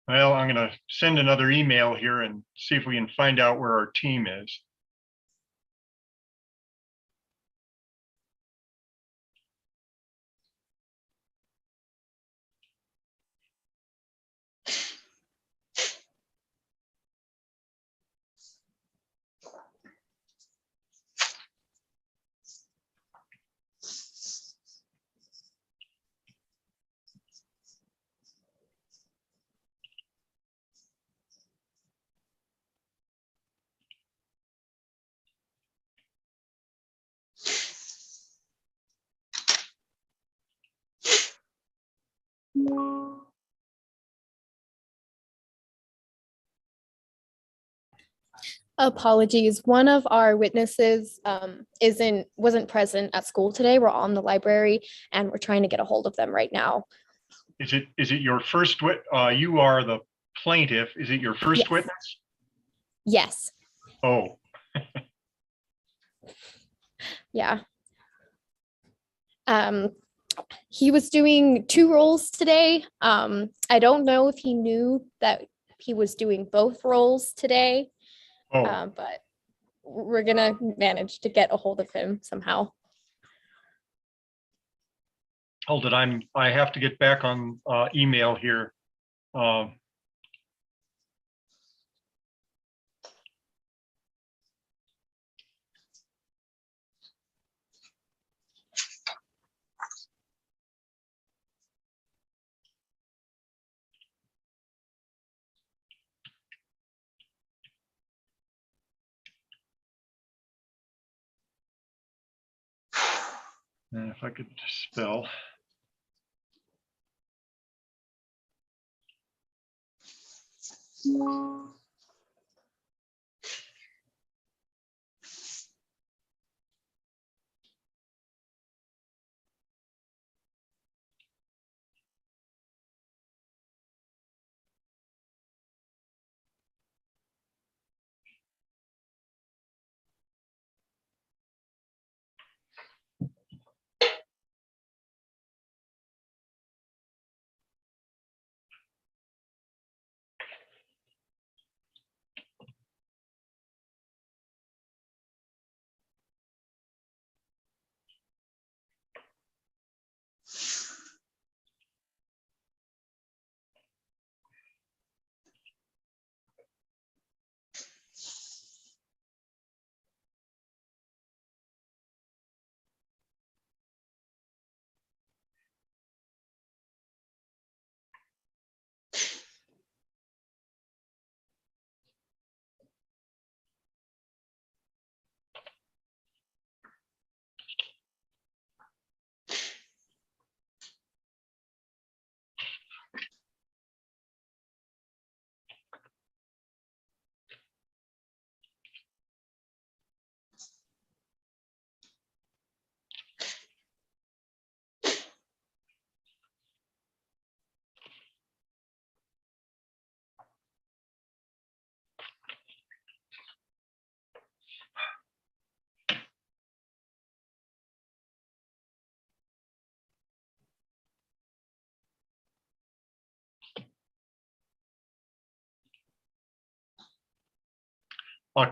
Well, I'm going to send another email here and see if we can find out where our team is. Apologies. One of our witnesses wasn't present at school today. We're all in the library and we're trying to get a hold of them right now. Is it your first you are the plaintiff. Is it your first Yes. witness? Yes. Oh. Yeah. He was doing 2 roles today. I don't know if he knew that he was doing both roles today. Oh. But we're gonna manage to get a hold of him somehow. Hold it. I have to get back on email here. And if I could spell.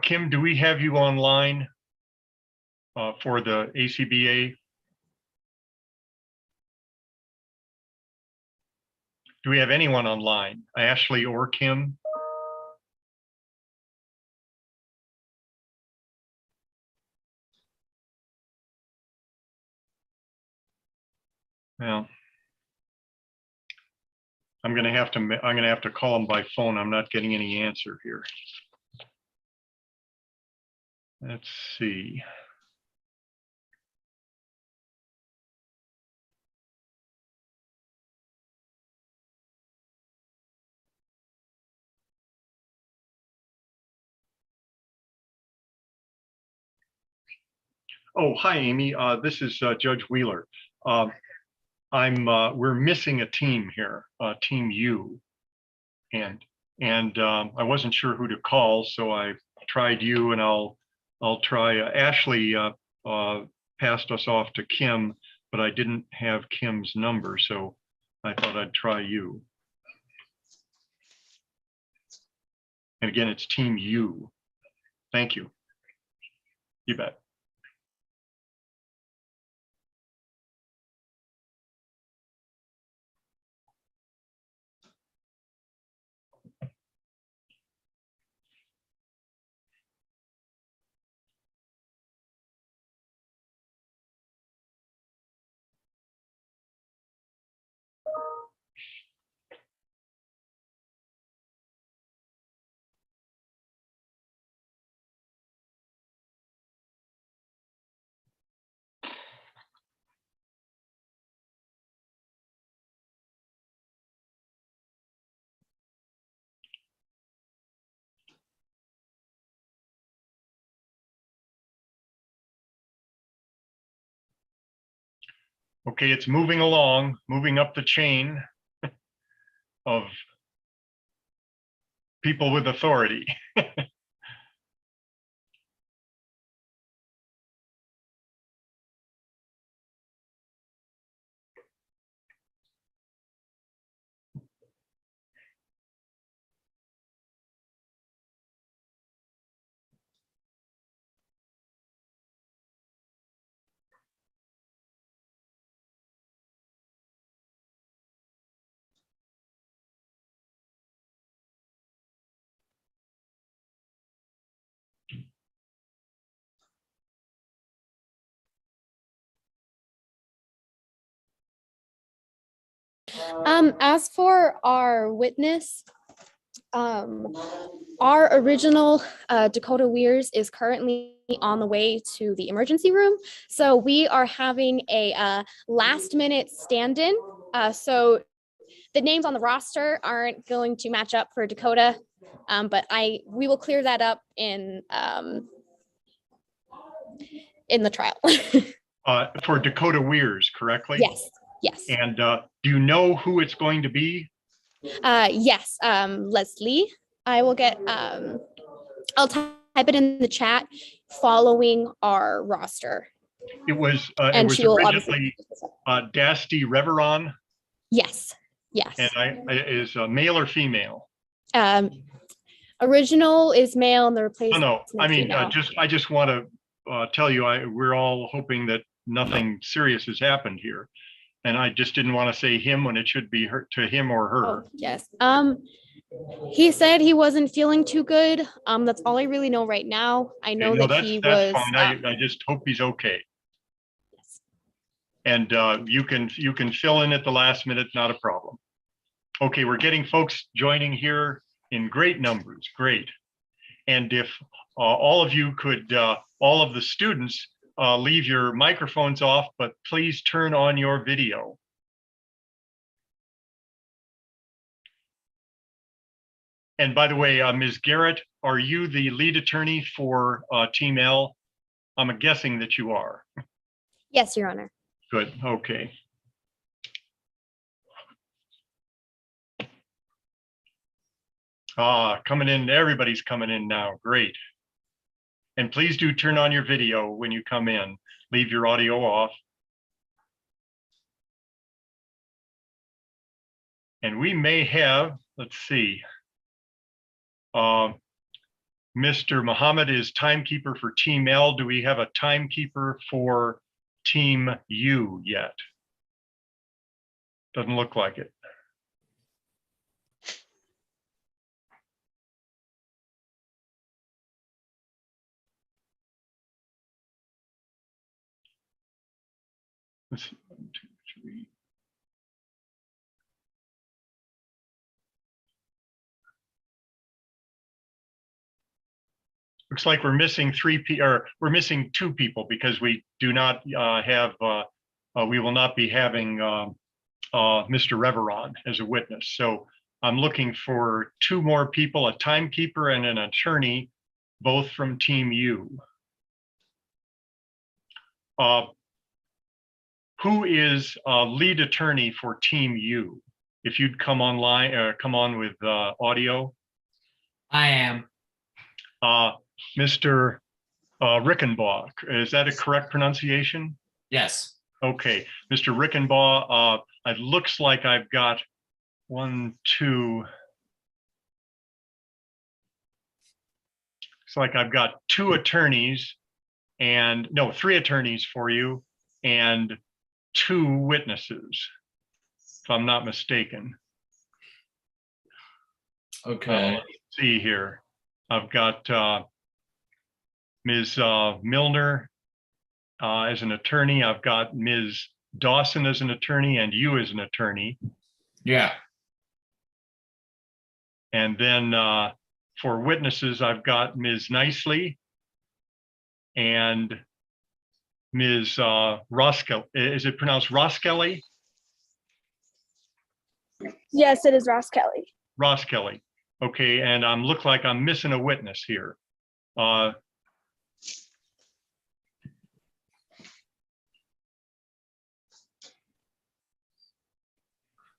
Kim, do we have you online for the ACBA? Do we have anyone online, Ashley or Kim? Well, I'm going to have to call them by phone. I'm not getting any answer here. Let's see. Oh, hi, Amy. This is Judge Wheeler. We're missing a team here, Team U, and I wasn't sure who to call, so I tried you, and I'll try. Ashley passed us off to Kim, but I didn't have Kim's number, so I thought I'd try you. And again, it's team U. Thank you. You bet. Okay, it's moving along, moving up the chain of people with authority. As for our witness, our original Dakota Weirs is currently on the way to the emergency room. So we are having a last minute stand-in. So the names on the roster aren't going to match up for Dakota, but we will clear that up in the trial. For Dakota Weirs, correctly? Yes, yes. And do you know who it's going to be? Yes, Leslie. I will get, I'll type it in the chat following our roster. It was And she will originally Dasti Reveron. Yes, yes. And is male or female? Original is male and the replacement. No, I mean, female. I just want to tell you, we're all hoping that nothing serious has happened here. And I just didn't want to say him when it should be her, to him or her. Oh, yes. He said he wasn't feeling too good. That's all I really know right now. I know that he was. Fine. I just hope he's okay. Yes. And you can fill in at the last minute, not a problem. Okay, we're getting folks joining here in great numbers. Great. And if all of you could, all of the students, leave your microphones off, but please turn on your video. And by the way, Ms. Garrett, are you the lead attorney for Team L? I'm guessing that you are. Yes, Your Honor. Good, okay. Coming in, everybody's coming in now, great. And please do turn on your video when you come in. Leave your audio off. And we may have, let's see, Mr. Muhammad is timekeeper for Team L. Do we have a timekeeper for Team U yet? Doesn't look like it. Let's see, 1, 2, 3. Looks like we're missing we're missing 2 people because we do not have, we will not be having Mr. Reveron as a witness. So I'm looking for 2 more people, a timekeeper and an attorney, both from Team U. Who is lead attorney for Team U? If you'd come online, come on with audio. I am. Mr. Rickenbaugh, is that a correct pronunciation? Yes. Okay, Mr. Rickenbaugh, it looks like I've got 1, 2. It's like I've got two attorneys and no, three attorneys for you and two witnesses, if I'm not mistaken. Okay. Let's see here. I've got Ms. Milner as an attorney. I've got Ms. Dawson as an attorney and you as an attorney. Yeah. And then for witnesses, I've got Ms. Nicely and Ms. Roskel. Is it pronounced Roskelly? Yes, it is Ross Kelly. Roskelly. Okay, and look like I'm missing a witness here.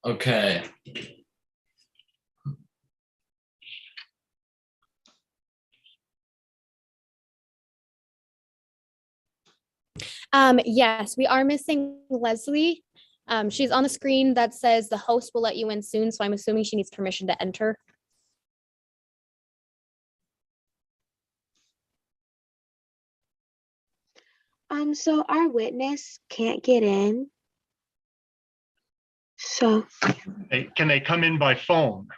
Okay. Yes, we are missing Leslie. She's on the screen that says the host will let you in soon, so I'm assuming she needs permission to enter. So our witness can't get in. So hey, can they come in by phone?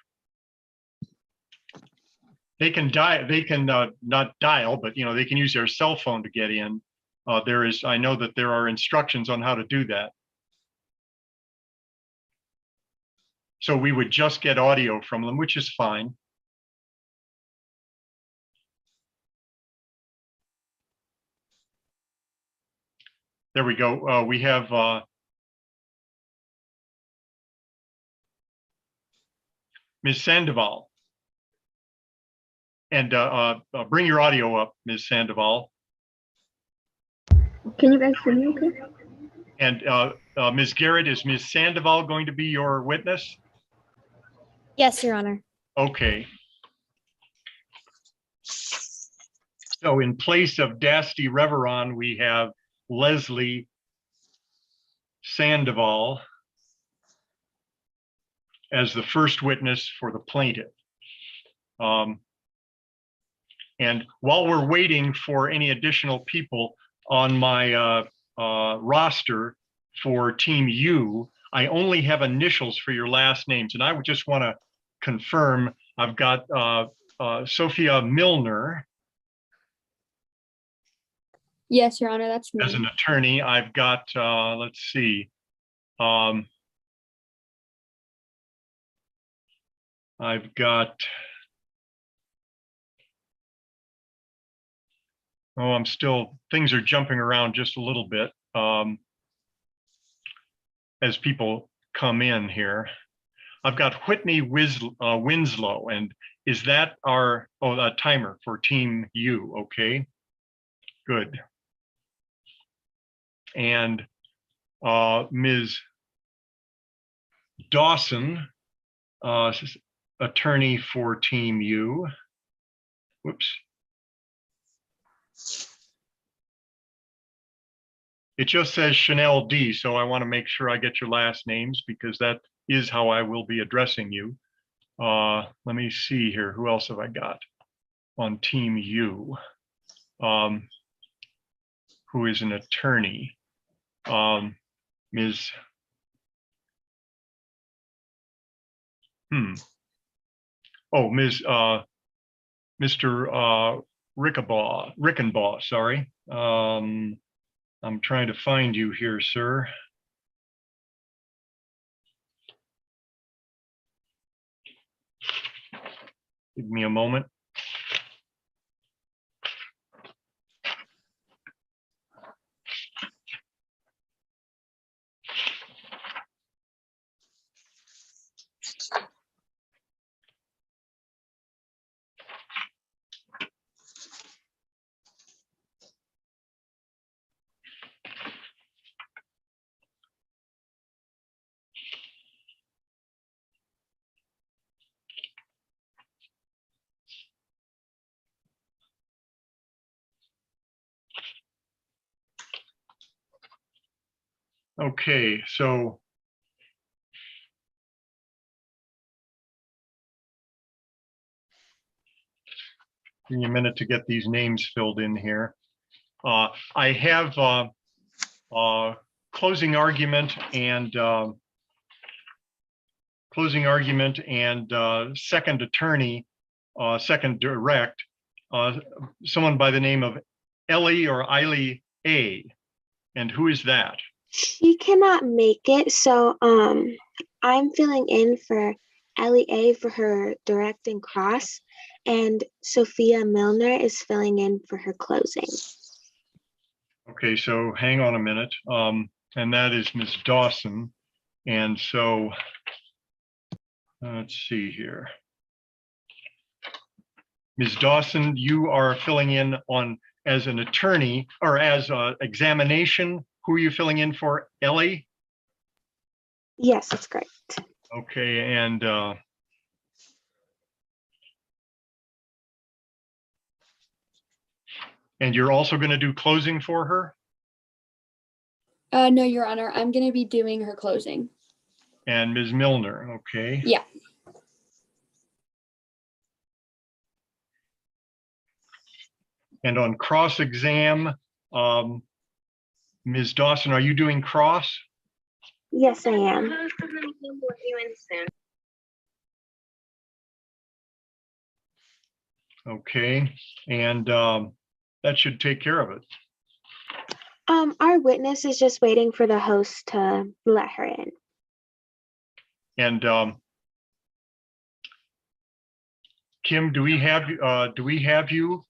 They can dial. They can not dial, but they can use their cell phone to get in. I know that there are instructions on how to do that. So we would just get audio from them, which is fine. There we go. We have Ms. Sandoval. And bring your audio up, Ms. Sandoval. can you guys hear me okay? And Ms. Garrett, is Ms. Sandoval going to be your witness? Yes, Your Honor. Okay. So in place of Dasti Reveron, we have Leslie Sandoval as the first witness for the plaintiff. And while we're waiting for any additional people on my roster for Team U, I only have initials for your last names. And I would just want to confirm, I've got Sophia Milner. Yes, Your Honor, that's me. As an attorney. I've got, let's see. I've got, things are jumping around just a little bit as people come in here. I've got Whitney Winslow, and is that our timer for Team U? Okay, good. And Ms. Dawson, attorney for Team U. Whoops. It just says Chanel D, so I want to make sure I get your last names because that is how I will be addressing you. Let me see here. Who else have I got on Team U? Who is an attorney? Ms. Mr. Rickenbaugh, sorry. I'm trying to find you here, sir. Give me a moment. Okay, so Give me a minute to get these names filled in here. I have closing argument and second attorney, second direct, someone by the name of Ellie or Eiley A. And who is that? She cannot make it, so I'm filling in for Ellie A for her direct and cross, and Sophia Milner is filling in for her closing. Okay, so hang on a minute. And that is Ms. Dawson. And so let's see here. Ms. Dawson, you are filling in on as an attorney or as examination. Who are you filling in for? Ellie? Yes, that's correct. Okay, and you're also going to do closing for her? No, Your Honor, I'm going to be doing her closing. And Ms. Milner, okay. Yeah. And on cross exam, Ms. Dawson, are you doing cross? Yes, I am. Okay, and that should take care of it. Our witness is just waiting for the host to let her in. And Kim, do we have you?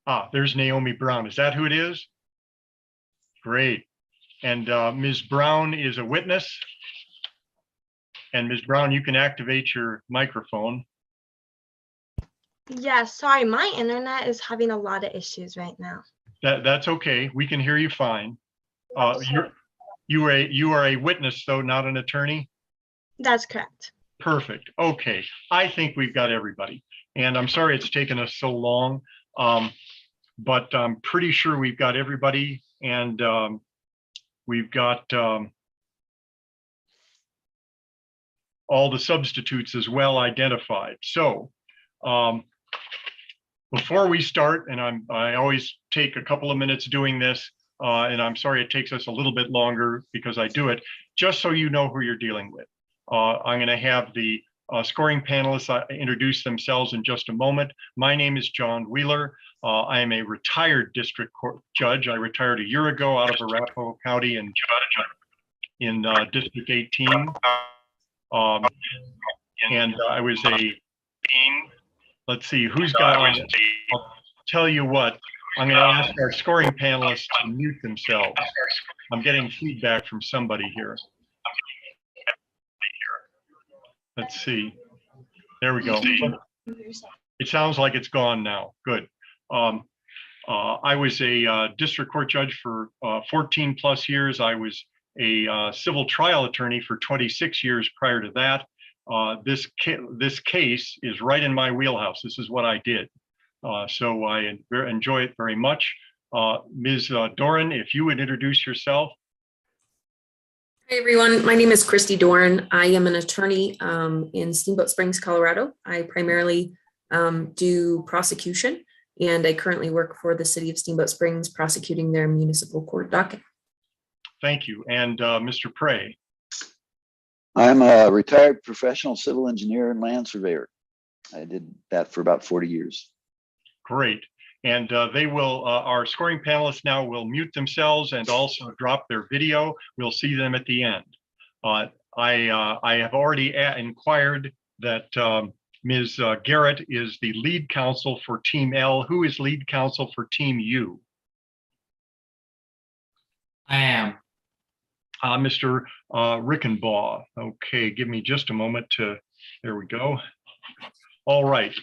Ah, there's Naomi Brown. Is that who it is? Great. And Ms. Brown is a witness. And Ms. Brown, you can activate your microphone. Yeah, sorry, my internet is having a lot of issues right now. That's okay. We can hear you fine. You are a witness, though, not an attorney? That's correct. Perfect. Okay. I think we've got everybody. And I'm sorry it's taken us so long, but I'm pretty sure we've got everybody. And we've got all the substitutes as well identified. So before we start, and I always take a couple of minutes doing this, and I'm sorry it takes us a little bit longer because I do it, just so you know who you're dealing with. I'm going to have the scoring panelists introduce themselves in just a moment. My name is John Wheeler. I am a retired district court judge. I retired a year ago out of Arapahoe County in District 18. And I was let's see, who's got, I'll tell you what, I'm going to ask our scoring panelists to mute themselves. I'm getting feedback from somebody here. Let's see. There we go. It sounds like it's gone now. Good. I was a district court judge for 14 plus years. I was a civil trial attorney for 26 years prior to that. This case is right in my wheelhouse. This is what I did. So I enjoy it very much. Ms. Doran, if you would introduce yourself. Hey everyone, my name is Christy Doran. I am an attorney in Steamboat Springs, Colorado. I primarily do prosecution, and I currently work for the city of Steamboat Springs prosecuting their municipal court docket. Thank you. And Mr. Prey. I'm a retired professional civil engineer and land surveyor. I did that for about 40 years. Great. And they will, our scoring panelists now will mute themselves and also drop their video. We'll see them at the end. I have already inquired that Ms. Garrett is the lead counsel for Team L. Who is lead counsel for Team U? I am. Mr. Rickenbaugh. Okay, give me just a moment to, there we go. All right.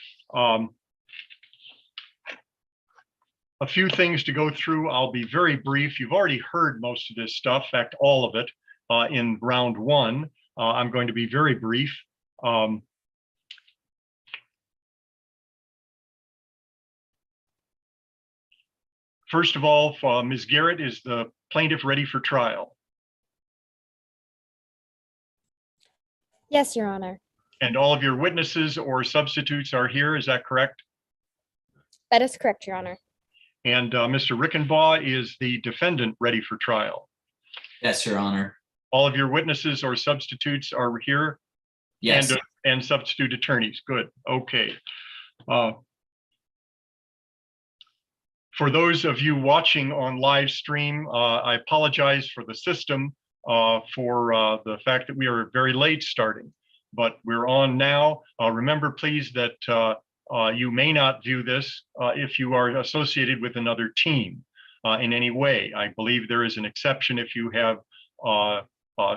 A few things to go through. I'll be very brief. You've already heard most of this stuff, in fact, all of it in round one. I'm going to be very brief. First of all, Ms. Garrett, is the plaintiff ready for trial? Yes, Your Honor. And all of your witnesses or substitutes are here, is that correct? That is correct, Your Honor. And Mr. Rickenbaugh is the defendant ready for trial. Yes, Your Honor. All of your witnesses or substitutes are here? Yes. And substitute attorneys, good, okay. For those of you watching on live stream, I apologize for the system, for the fact that we are very late starting, but we're on now. Remember, please, that you may not view this if you are associated with another team in any way. I believe there is an exception if you have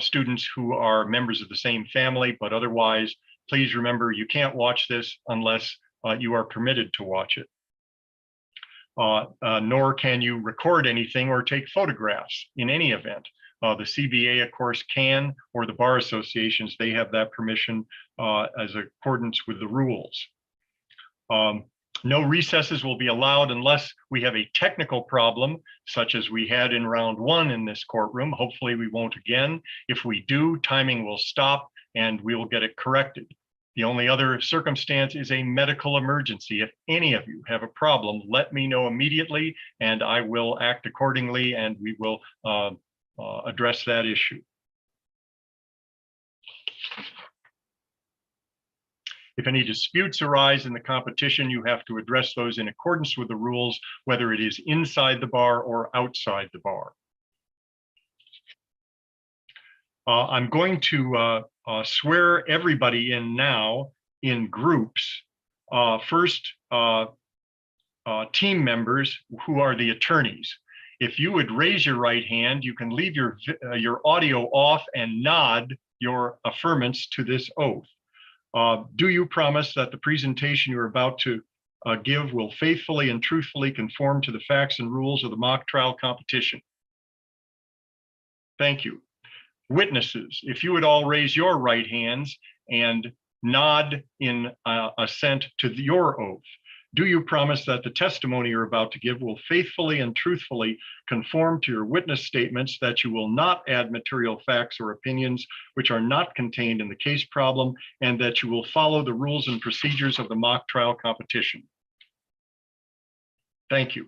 students who are members of the same family, but otherwise, please remember you can't watch this unless you are permitted to watch it. Nor can you record anything or take photographs in any event. The CBA, of course, can, or the bar associations, they have that permission as accordance with the rules. No recesses will be allowed unless we have a technical problem, such as we had in round one in this courtroom. Hopefully we won't again. If we do, timing will stop and we will get it corrected. The only other circumstance is a medical emergency. If any of you have a problem, let me know immediately and I will act accordingly and we will address that issue. If any disputes arise in the competition, you have to address those in accordance with the rules, whether it is inside the bar or outside the bar. I'm going to swear everybody in now in groups. First, team members who are the attorneys. If you would raise your right hand, you can leave your audio off and nod your affirmance to this oath. Do you promise that the presentation you're about to give will faithfully and truthfully conform to the facts and rules of the mock trial competition? Thank you. Witnesses, if you would all raise your right hands and nod in assent to your oath. Do you promise that the testimony you're about to give will faithfully and truthfully conform to your witness statements, that you will not add material facts or opinions which are not contained in the case problem, and that you will follow the rules and procedures of the mock trial competition? Thank you.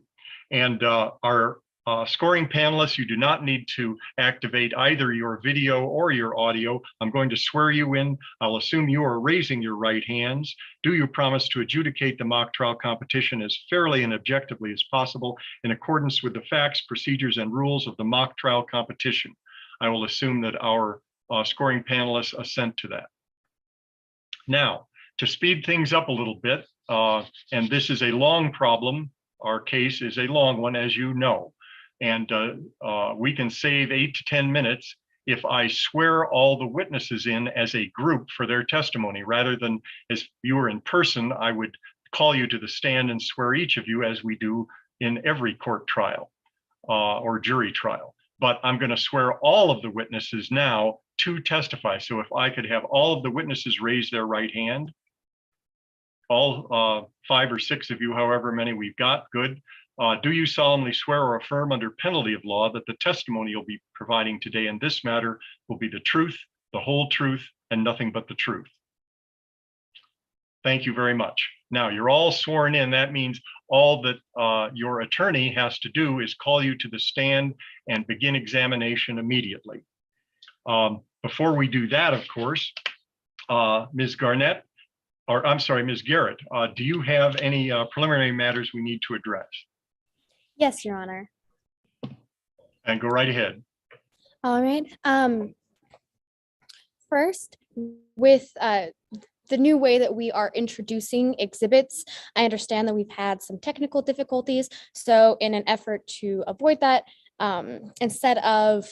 And our scoring panelists, you do not need to activate either your video or your audio. I'm going to swear you in. I'll assume you are raising your right hands. Do you promise to adjudicate the mock trial competition as fairly and objectively as possible in accordance with the facts, procedures, and rules of the mock trial competition? I will assume that our scoring panelists assent to that. Now, to speed things up a little bit, and this is a long problem, our case is a long one, as you know. And we can save 8 to 10 minutes if I swear all the witnesses in as a group for their testimony, rather than as you were in person, I would call you to the stand and swear each of you as we do in every court trial or jury trial. But I'm going to swear all of the witnesses now to testify. So if I could have all of the witnesses raise their right hand, all 5 or 6 of you, however many we've got, good. Do you solemnly swear or affirm under penalty of law that the testimony you'll be providing today in this matter will be the truth, the whole truth, and nothing but the truth? Thank you very much. Now you're all sworn in. That means all that your attorney has to do is call you to the stand and begin examination immediately. Before we do that, of course, Ms. Garnett, or I'm sorry, Ms. Garrett, do you have any preliminary matters we need to address? Yes, Your Honor. And go right ahead. All right. First, with the new way that we are introducing exhibits, I understand that we've had some technical difficulties. So in an effort to avoid that, instead of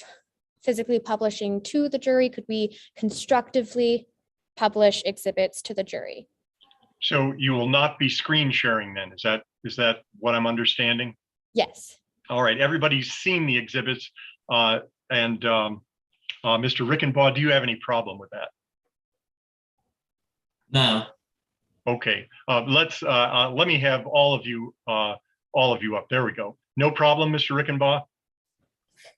physically publishing to the jury, could we constructively publish exhibits to the jury? So you will not be screen sharing then? Is that what I'm understanding? Yes. All right, everybody's seen the exhibits, and Mr. Rickenbaugh, do you have any problem with that? No. Okay, let me have all of you up. There we go. No problem, Mr. Rickenbaugh?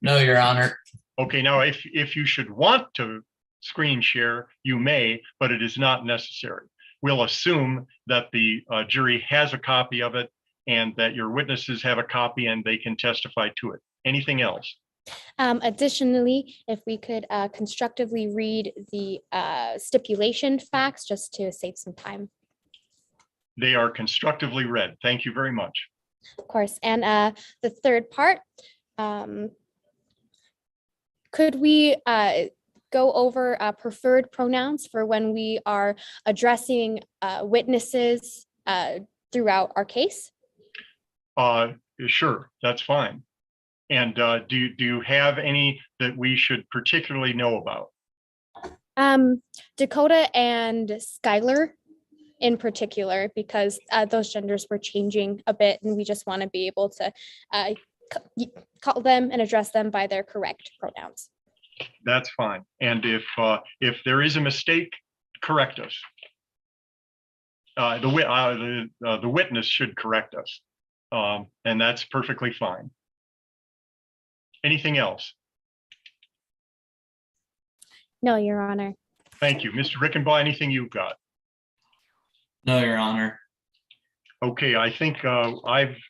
No, Your Honor. Okay, now if you should want to screen share, you may, but it is not necessary. We'll assume that the jury has a copy of it and that your witnesses have a copy and they can testify to it. Anything else? Additionally, if we could constructively read the stipulation facts just to save some time. They are constructively read. Thank you very much. Of course. And the third part, could we go over preferred pronouns for when we are addressing witnesses throughout our case? Sure, that's fine. And do you have any that we should particularly know about? Dakota and Skylar in particular, because those genders were changing a bit and we just want to be able to call them and address them by their correct pronouns. That's fine. And if there is a mistake, correct us. The witness should correct us. And that's perfectly fine. Anything else? No, Your Honor. Thank you. Mr. Rickenbaugh, anything you've got? No, Your Honor. Okay, I think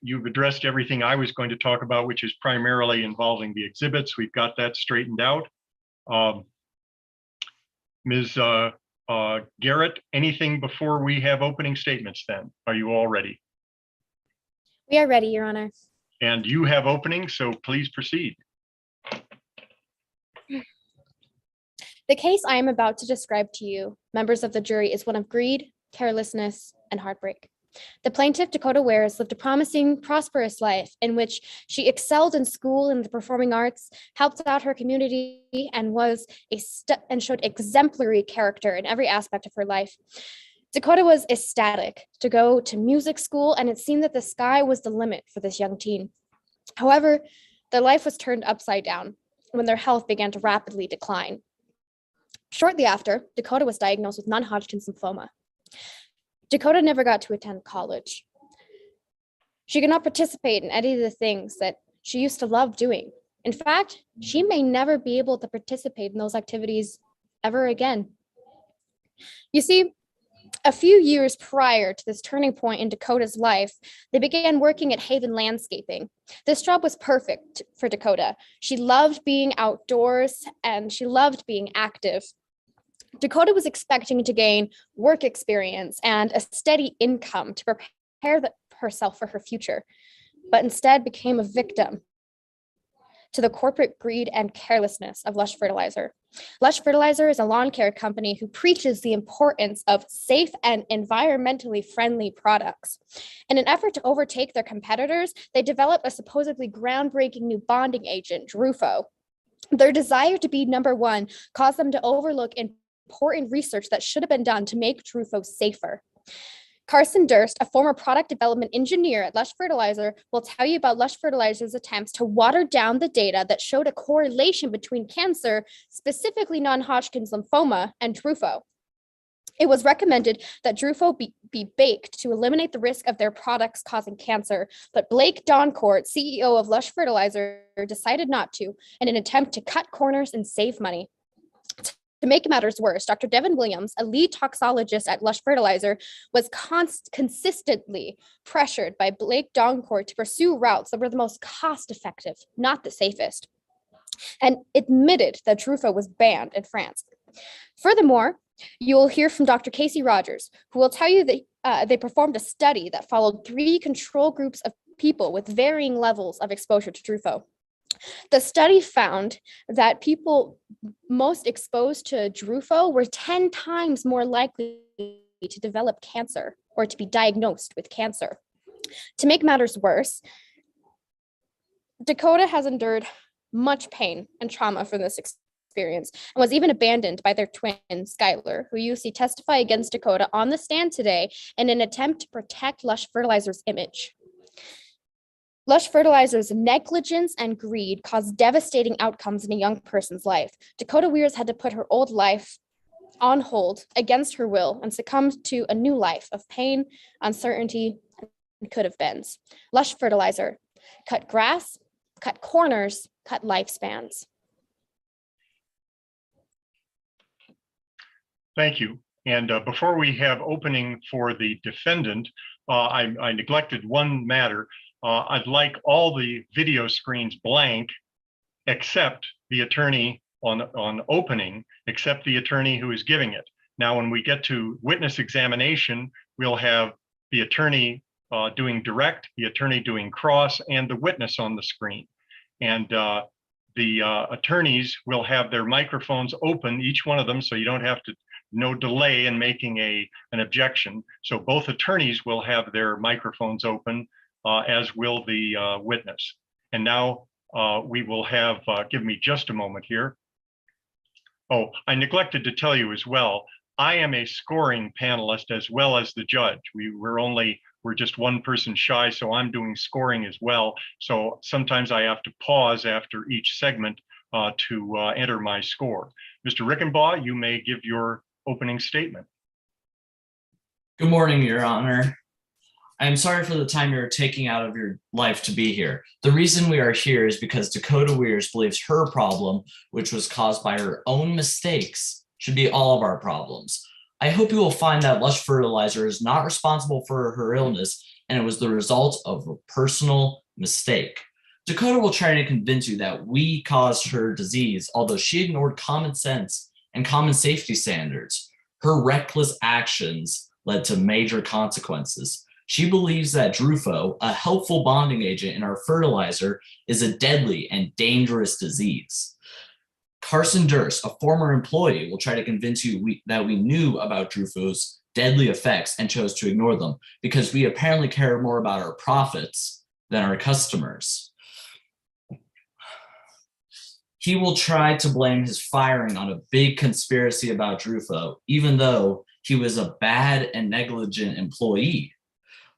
you've addressed everything I was going to talk about, which is primarily involving the exhibits. We've got that straightened out. Ms. Garrett, anything before we have opening statements then? Are you all ready? We are ready, Your Honor. And you have opening, so please proceed. The case I am about to describe to you, members of the jury, is one of greed, carelessness, and heartbreak. The plaintiff, Dakota Wares, lived a promising, prosperous life in which she excelled in school and the performing arts, helped out her community, and showed exemplary character in every aspect of her life. Dakota was ecstatic to go to music school, and it seemed that the sky was the limit for this young teen. However, their life was turned upside down when their health began to rapidly decline. Shortly after, Dakota was diagnosed with non-Hodgkin's lymphoma. Dakota never got to attend college. She could not participate in any of the things that she used to love doing. In fact, she may never be able to participate in those activities ever again. You see, a few years prior to this turning point in Dakota's life, they began working at Haven Landscaping. This job was perfect for Dakota. She loved being outdoors and she loved being active. Dakota was expecting to gain work experience and a steady income to prepare herself for her future, but instead became a victim to the corporate greed and carelessness of Lush Fertilizer. Lush Fertilizer is a lawn care company who preaches the importance of safe and environmentally friendly products. In an effort to overtake their competitors, they developed a supposedly groundbreaking new bonding agent, Drufo. Their desire to be number one caused them to overlook important research that should have been done to make Drufo safer. Carson Durst, a former product development engineer at Lush Fertilizer, will tell you about Lush Fertilizer's attempts to water down the data that showed a correlation between cancer, specifically non-Hodgkin's lymphoma, and Drufo. It was recommended that Drufo be baked to eliminate the risk of their products causing cancer, but Blake Doncourt, CEO of Lush Fertilizer, decided not to in an attempt to cut corners and save money. To make matters worse, Dr. Devin Williams, a lead toxologist at Lush Fertilizer, was consistently pressured by Blake Doncourt to pursue routes that were the most cost-effective, not the safest, and admitted that Drufo was banned in France. Furthermore, you will hear from Dr. Casey Rogers, who will tell you that they performed a study that followed 3 control groups of people with varying levels of exposure to Drufo. The study found that people most exposed to Drufo were 10 times more likely to develop cancer or to be diagnosed with cancer. To make matters worse, Dakota has endured much pain and trauma from this experience and was even abandoned by their twin, Skylar, who you see testify against Dakota on the stand today in an attempt to protect Lush Fertilizer's image. Lush Fertilizer's negligence and greed caused devastating outcomes in a young person's life. Dakota Weers had to put her old life on hold against her will and succumbed to a new life of pain, uncertainty, and could-have-beens. Lush Fertilizer cut grass, cut corners, cut lifespans. Thank you. And before we have opening for the defendant, I neglected one matter. I'd like all the video screens blank except the attorney on opening, except the attorney who is giving it. Now, when we get to witness examination, we'll have the attorney doing direct, the attorney doing cross, and the witness on the screen. And the attorneys will have their microphones open, each one of them, so you don't have to, no delay in making an objection. So both attorneys will have their microphones open, as will the witness. And now we will have, give me just a moment here. Oh, I neglected to tell you as well, I am a scoring panelist as well as the judge. We're just one person shy, so I'm doing scoring as well. So sometimes I have to pause after each segment to enter my score. Mr. Rickenbaugh, you may give your opening statement. Good morning, Your Honor. I am sorry for the time you're taking out of your life to be here. The reason we are here is because Dakota Weirs believes her problem, which was caused by her own mistakes, should be all of our problems. I hope you will find that Lush Fertilizer is not responsible for her illness, and it was the result of a personal mistake. Dakota will try to convince you that we caused her disease, although she ignored common sense and common safety standards. Her reckless actions led to major consequences. She believes that Drufo, a helpful bonding agent in our fertilizer, is a deadly and dangerous disease. Carson Durst, a former employee, will try to convince you that we knew about Drufo's deadly effects and chose to ignore them because we apparently care more about our profits than our customers. He will try to blame his firing on a big conspiracy about Drufo, even though he was a bad and negligent employee.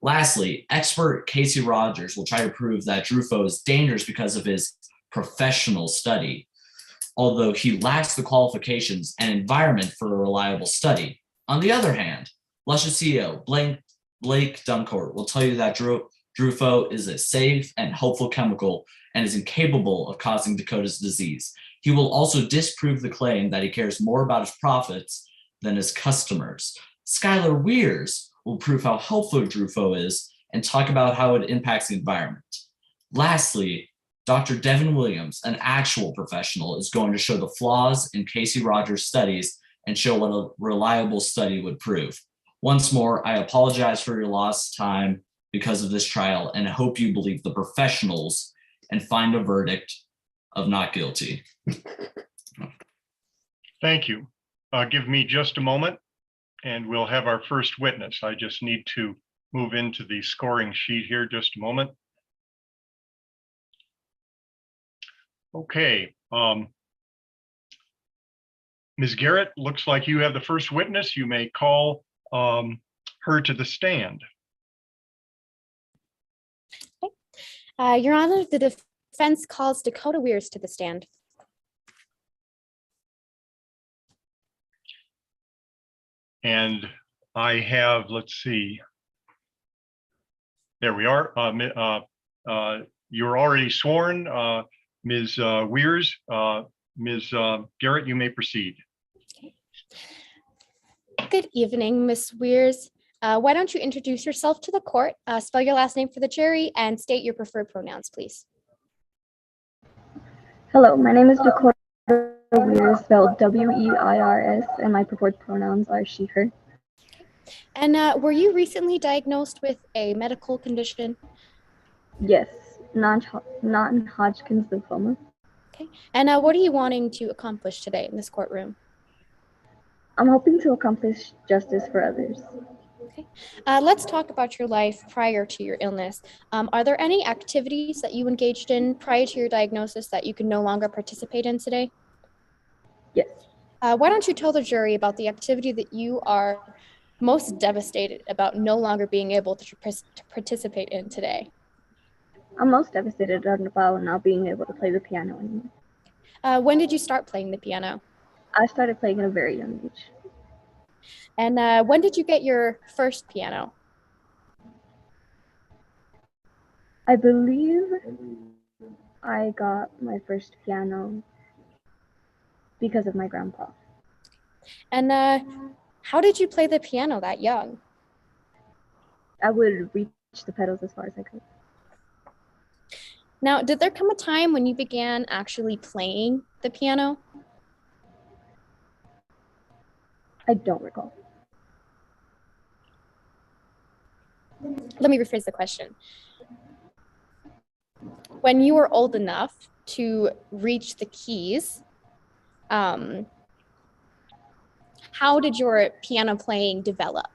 Lastly, expert Casey Rogers will try to prove that Drufo is dangerous because of his professional study, although he lacks the qualifications and environment for a reliable study. On the other hand, Lush's CEO, Blake Duncourt, will tell you that Drufo is a safe and helpful chemical and is incapable of causing Dakota's disease. He will also disprove the claim that he cares more about his profits than his customers. Skylar Weirs will prove how helpful Drufo is and talk about how it impacts the environment. Lastly, Dr. Devin Williams, an actual professional, is going to show the flaws in Casey Rogers' studies and show what a reliable study would prove. Once more, I apologize for your lost time because of this trial, and I hope you believe the professionals and find a verdict of not guilty. Thank you. Give me just a moment and we'll have our first witness. I just need to move into the scoring sheet here just a moment. Okay. Ms. Garrett, looks like you have the first witness. You may call her to the stand. Your Honor, the defense calls Dakota Weirs to the stand. And I have, let's see. There we are. You're already sworn, Ms. Weirs. Ms. Garrett, you may proceed. Good evening, Ms. Weirs. Why don't you introduce yourself to the court, spell your last name for the jury, and state your preferred pronouns, please. Hello, my name is Dakota Weirs, spelled W-E-I-R-S, and my preferred pronouns are she, her. And were you recently diagnosed with a medical condition? Yes, non-Hodgkin's lymphoma. Okay. And what are you wanting to accomplish today in this courtroom? I'm hoping to accomplish justice for others. Okay. Let's talk about your life prior to your illness. Are there any activities that you engaged in prior to your diagnosis that you can no longer participate in today? Yes. Why don't you tell the jury about the activity that you are most devastated about no longer being able to participate in today? I'm most devastated about not being able to play the piano anymore. When did you start playing the piano? I started playing at a very young age. And when did you get your first piano? I believe I got my first piano because of my grandpa. And how did you play the piano that young? I would reach the pedals as far as I could. Now, did there come a time when you began actually playing the piano? I don't recall. Let me rephrase the question. When you were old enough to reach the keys, how did your piano playing develop?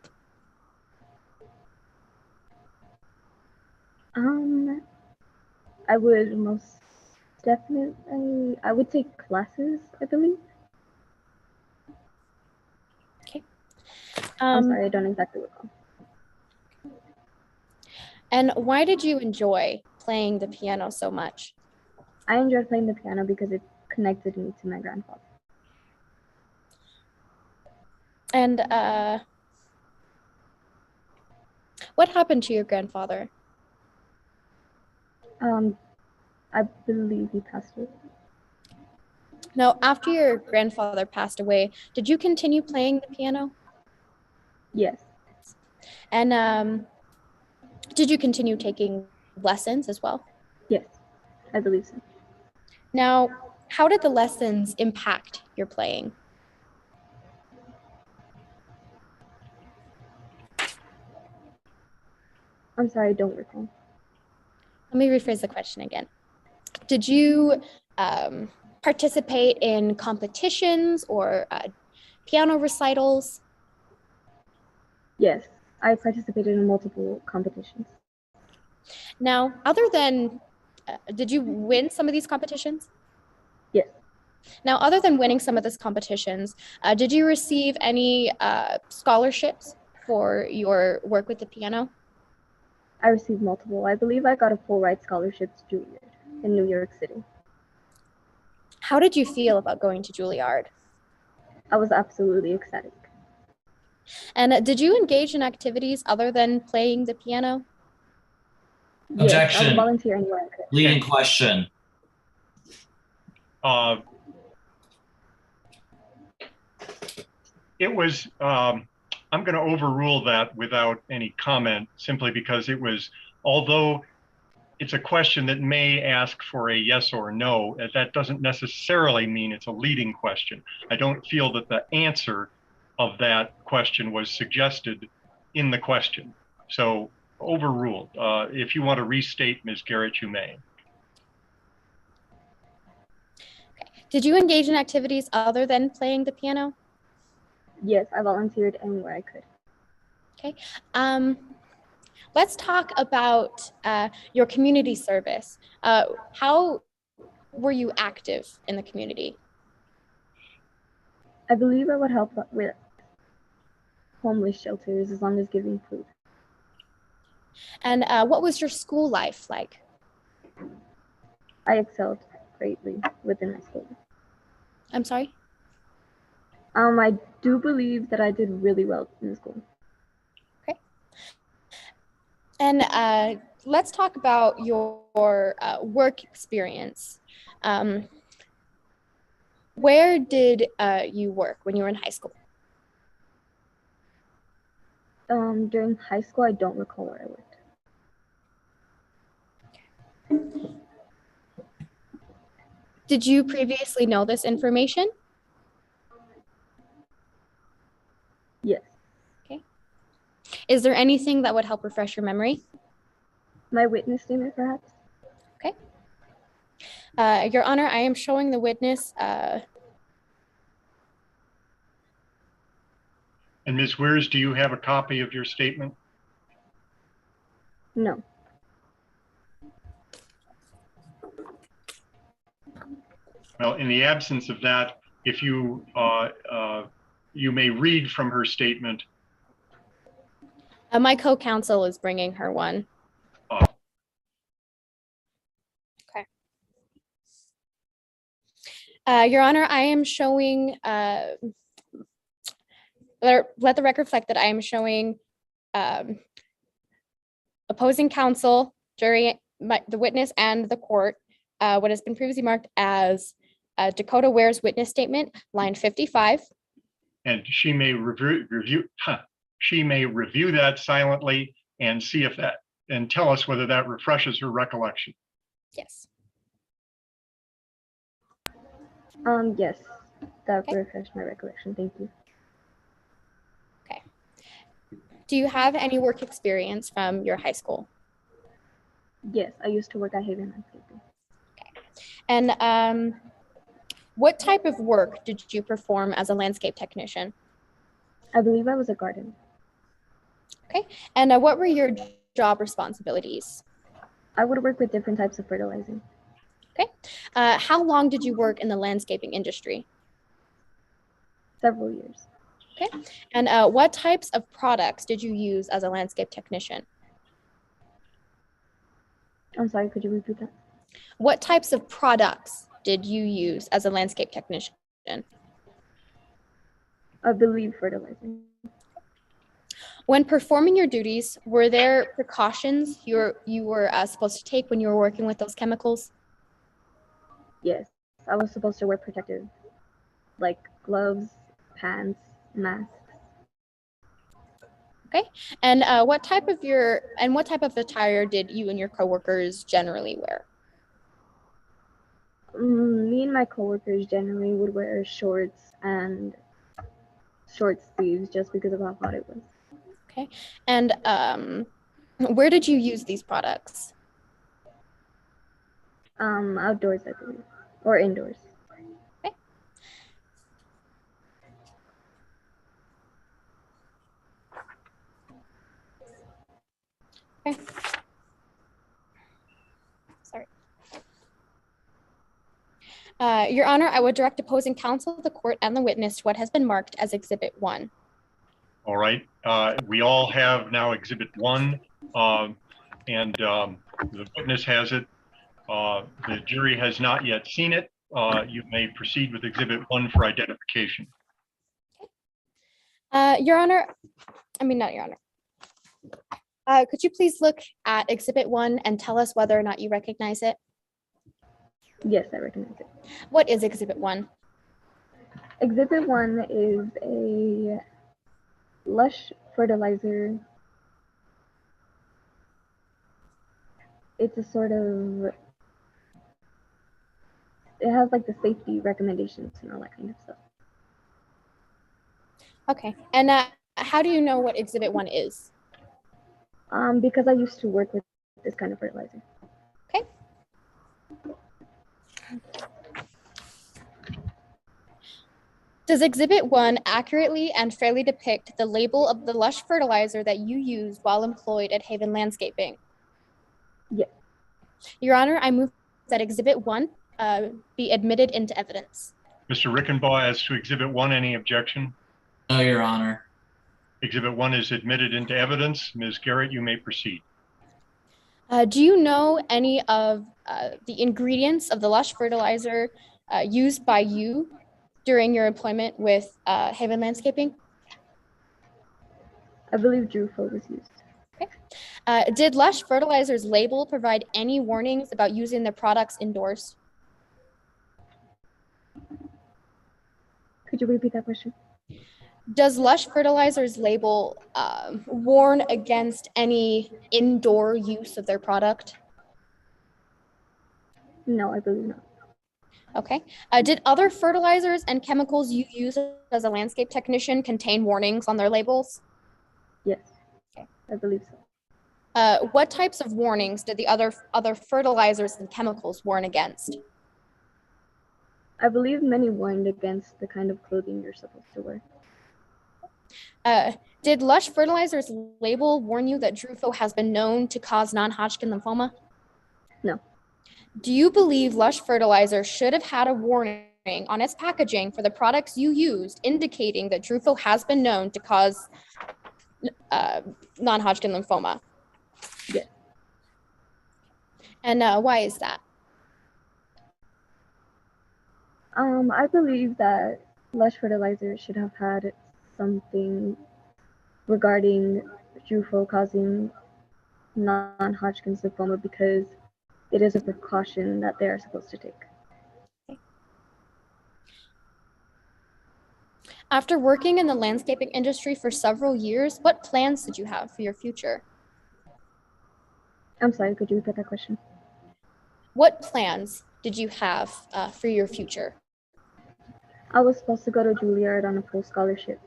I would most definitely, I would take classes, I believe. Okay. I'm sorry, I don't exactly recall. And why did you enjoy playing the piano so much? I enjoyed playing the piano because it connected me to my grandfather. And what happened to your grandfather? I believe he passed away. Now, after your grandfather passed away, did you continue playing the piano? Yes, And did you continue taking lessons as well? yes, I believe so. Now, how did the lessons impact your playing? I'm sorry, I don't recall. Let me rephrase the question again. Did you participate in competitions or piano recitals? Yes, I participated in multiple competitions. Now, other than, did you win some of these competitions? Yes, Now, other than winning some of these competitions, did you receive any scholarships for your work with the piano? I received multiple. I believe I got a full ride scholarship to Juilliard in New York City. How did you feel about going to Juilliard? I was absolutely ecstatic. And did you engage in activities other than playing the piano? Yes, I Objection. would volunteer anywhere I could. Leading question. It was, I'm going to overrule that without any comment, simply because it was, although it's a question that may ask for a yes or no, that doesn't necessarily mean it's a leading question. I don't feel that the answer of that question was suggested in the question. So overruled. If you want to restate, Ms. Garrett, you may. Did you engage in activities other than playing the piano? Yes, I volunteered anywhere I could. Okay. Let's talk about your community service. How were you active in the community? I believe I would help with homeless shelters as long as giving food. And what was your school life like? I excelled greatly within my school. I'm sorry? I do believe that I did really well in school. Okay. And let's talk about your work experience. Where did you work when you were in high school? During high school, I don't recall where I worked. Did you previously know this information? Yes. Okay. Is there anything that would help refresh your memory? My witness statement, perhaps? Okay. Your Honor, I am showing the witness. And Ms. Weirs, do you have a copy of your statement? No. Well, in the absence of that, if you you may read from her statement. My co-counsel is bringing her one. Okay. Your Honor, I am showing, let the record reflect that I am showing opposing counsel, jury, the witness, and the court what has been previously marked as Dakota Ware's witness statement, line 55, and she may she may review that silently and see if that, and tell us whether that refreshes her recollection. Yes. Yes, that Okay. refreshed my recollection. Thank you. Do you have any work experience from your high school? Yes, I used to work at Haven Landscaping. And what type of work did you perform as a landscape technician? I believe I was a gardener. And what were your job responsibilities? I would work with different types of fertilizer. How long did you work in the landscaping industry? Several years. And what types of products did you use as a landscape technician? I'm sorry, could you repeat that? What types of products did you use as a landscape technician? I believe fertilizer. When performing your duties, were there precautions you were supposed to take when you were working with those chemicals? Yes, I was supposed to wear protective, like gloves, pants, masks. And what type of attire did you and your coworkers generally wear? Me and my coworkers generally would wear shorts and short sleeves just because of how hot it was. And where did you use these products? Outdoors, I believe, or indoors. Okay. Sorry. Your Honor, I would direct opposing counsel, the court, and the witness to what has been marked as Exhibit 1. All right. We all have now Exhibit 1, and the witness has it. The jury has not yet seen it. You may proceed with Exhibit 1 for identification. Your Honor, not Your Honor. Could you please look at Exhibit 1 and tell us whether or not you recognize it? Yes, I recognize it. What is Exhibit 1? Exhibit 1 is a Lush fertilizer. It's a sort of, it has like the safety recommendations and all that kind of stuff. Okay. And how do you know what Exhibit 1 is? Because I used to work with this kind of fertilizer. Okay. Does Exhibit 1 accurately and fairly depict the label of the Lush fertilizer that you used while employed at Haven Landscaping? Yes. Your Honor, I move that Exhibit 1 be admitted into evidence. Mr. Rickenbaugh, as to Exhibit 1, any objection? No, Your Honor. Exhibit 1 is admitted into evidence. Ms. Garrett, you may proceed. Do you know any of the ingredients of the Lush fertilizer used by you during your employment with Haven Landscaping? I believe Drufo was used. Did Lush Fertilizer's label provide any warnings about using their products indoors? Could you repeat that question? Does Lush Fertilizer's label warn against any indoor use of their product? No, I believe not. Okay. Did other fertilizers and chemicals you use as a landscape technician contain warnings on their labels? Yes. Okay. I believe so. What types of warnings did the other fertilizers and chemicals warn against? I believe many warned against the kind of clothing you're supposed to wear. Did Lush Fertilizer's label warn you that Drufo has been known to cause non-Hodgkin lymphoma? No. Do you believe Lush Fertilizer should have had a warning on its packaging for the products you used indicating that Drufo has been known to cause non-Hodgkin lymphoma? Yes. And why is that? I believe that Lush Fertilizer should have had something regarding Drufo causing non-Hodgkin's lymphoma because it is a precaution that they are supposed to take. After working in the landscaping industry for several years, what plans did you have for your future? I'm sorry, could you repeat that question? What plans did you have for your future? I was supposed to go to Juilliard on a full scholarship.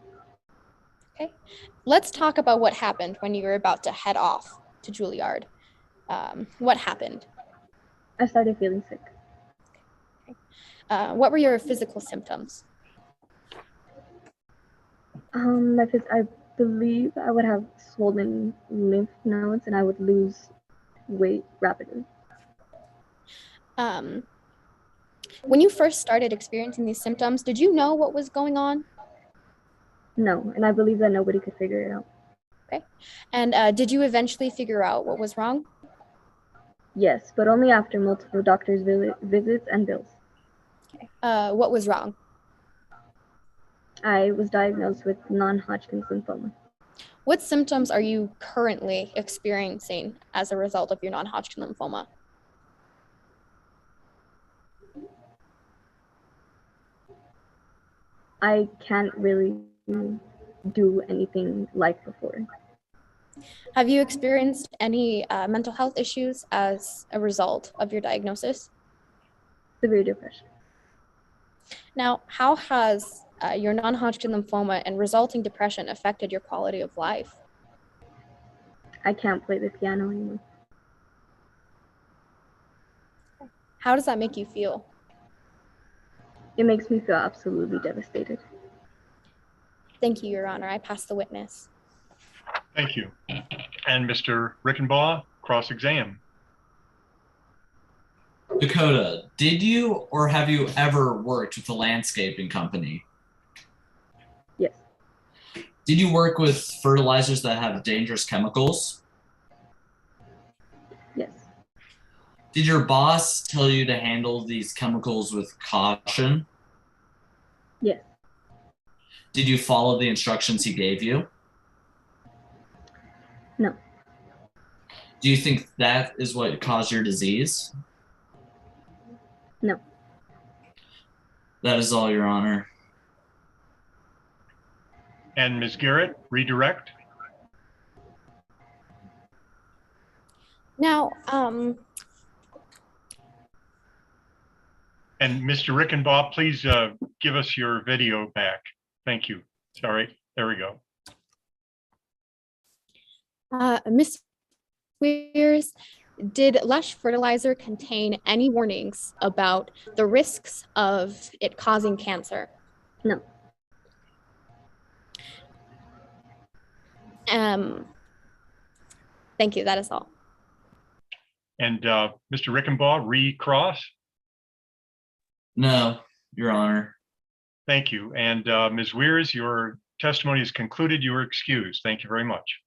Okay, let's talk about what happened when you were about to head off to Juilliard. What happened? I started feeling sick. What were your physical symptoms? I believe I would have swollen lymph nodes and I would lose weight rapidly. When you first started experiencing these symptoms, did you know what was going on? No, and I believe that nobody could figure it out. Okay. And did you eventually figure out what was wrong? Yes, but only after multiple doctor's visits and bills. Okay. What was wrong? I was diagnosed with non-Hodgkin's lymphoma. What symptoms are you currently experiencing as a result of your non-Hodgkin lymphoma? I can't really do anything like before. Have you experienced any mental health issues as a result of your diagnosis? Severe depression. Now, how has your non-Hodgkin lymphoma and resulting depression affected your quality of life? I can't play the piano anymore. How does that make you feel? It makes me feel absolutely devastated. Thank you, Your Honor. I pass the witness. Thank you. And Mr. Rickenbaugh, cross-exam. Dakota, did you or have you ever worked with a landscaping company? Yes. Did you work with fertilizers that have dangerous chemicals? Yes. Did your boss tell you to handle these chemicals with caution? Yes. Did you follow the instructions he gave you? No. Do you think that is what caused your disease? No. That is all, Your Honor. And Ms. Garrett, redirect. Now, And Mr. Rickenbaugh, please give us your video back. Thank you. Sorry, there we go. Ms. Weers, did Lush fertilizer contain any warnings about the risks of it causing cancer? No. Thank you. That is all. And Mr. Rickenbaugh, recross. No, Your Honor. Thank you. And Ms. Weers, your testimony is concluded. You are excused. Thank you very much.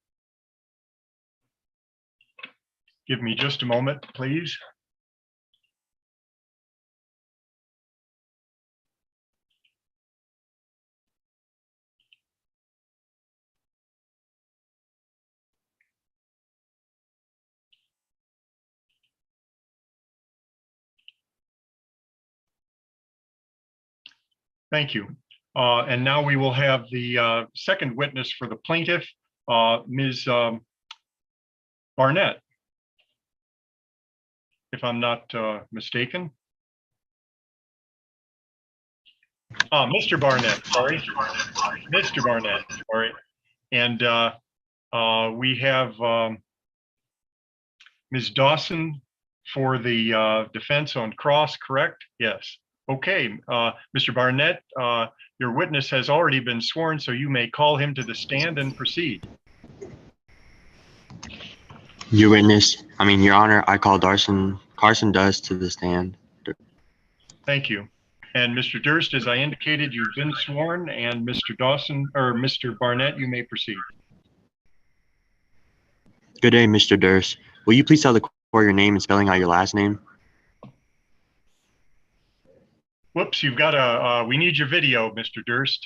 Give me just a moment, please. Thank you. And now we will have the second witness for the plaintiff, Ms. Barnett, if I'm not mistaken. Mr. Barnett, sorry. Mr. Barnett, sorry. And we have Ms. Dawson for the defense on cross, correct? Yes. Okay, Mr. Barnett, your witness has already been sworn, so you may call him to the stand and proceed. Your Honor, I call Carson Dust to the stand. Thank you. And Mr. Durst, as I indicated, you've been sworn, and Mr. Dawson, or Mr. Barnett, you may proceed. Good day, Mr. Durst. Will you please tell the court your name and spelling out your last name? Whoops, you've got a, we need your video, Mr. Durst.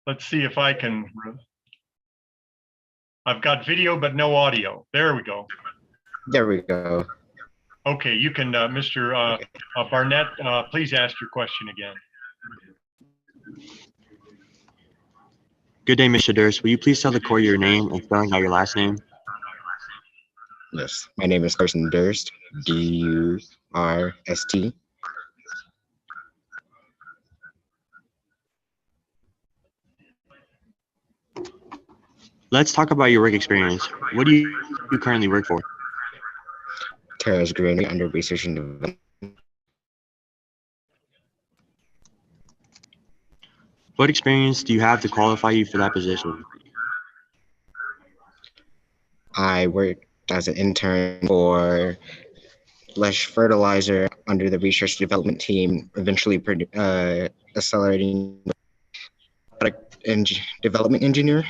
Let's see if I can, I've got video, but no audio. There we go. There we go. Okay, you can, Mr. Barnett, please ask your question again. Good day, Mr. Durst. Will you please tell the court your name and spelling out your last name? Yes, my name is Carson Durst, Durst. Let's talk about your work experience. What do you currently work for? Terrace Green under research and development. What experience do you have to qualify you for that position? I worked as an intern for Lush Fertilizer under the research development team, eventually accelerating product development engineer.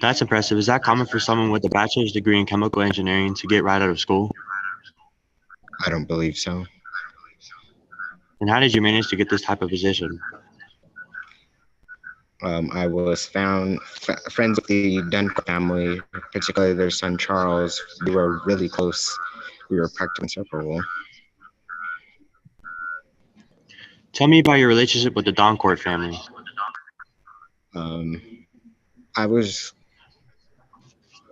That's impressive. Is that common for someone with a bachelor's degree in chemical engineering to get right out of school? I don't believe so. And how did you manage to get this type of position? I was friends with the Dunn family, particularly their son Charles. We were really close. We were practically inseparable. Tell me about your relationship with the Doncourt family. I was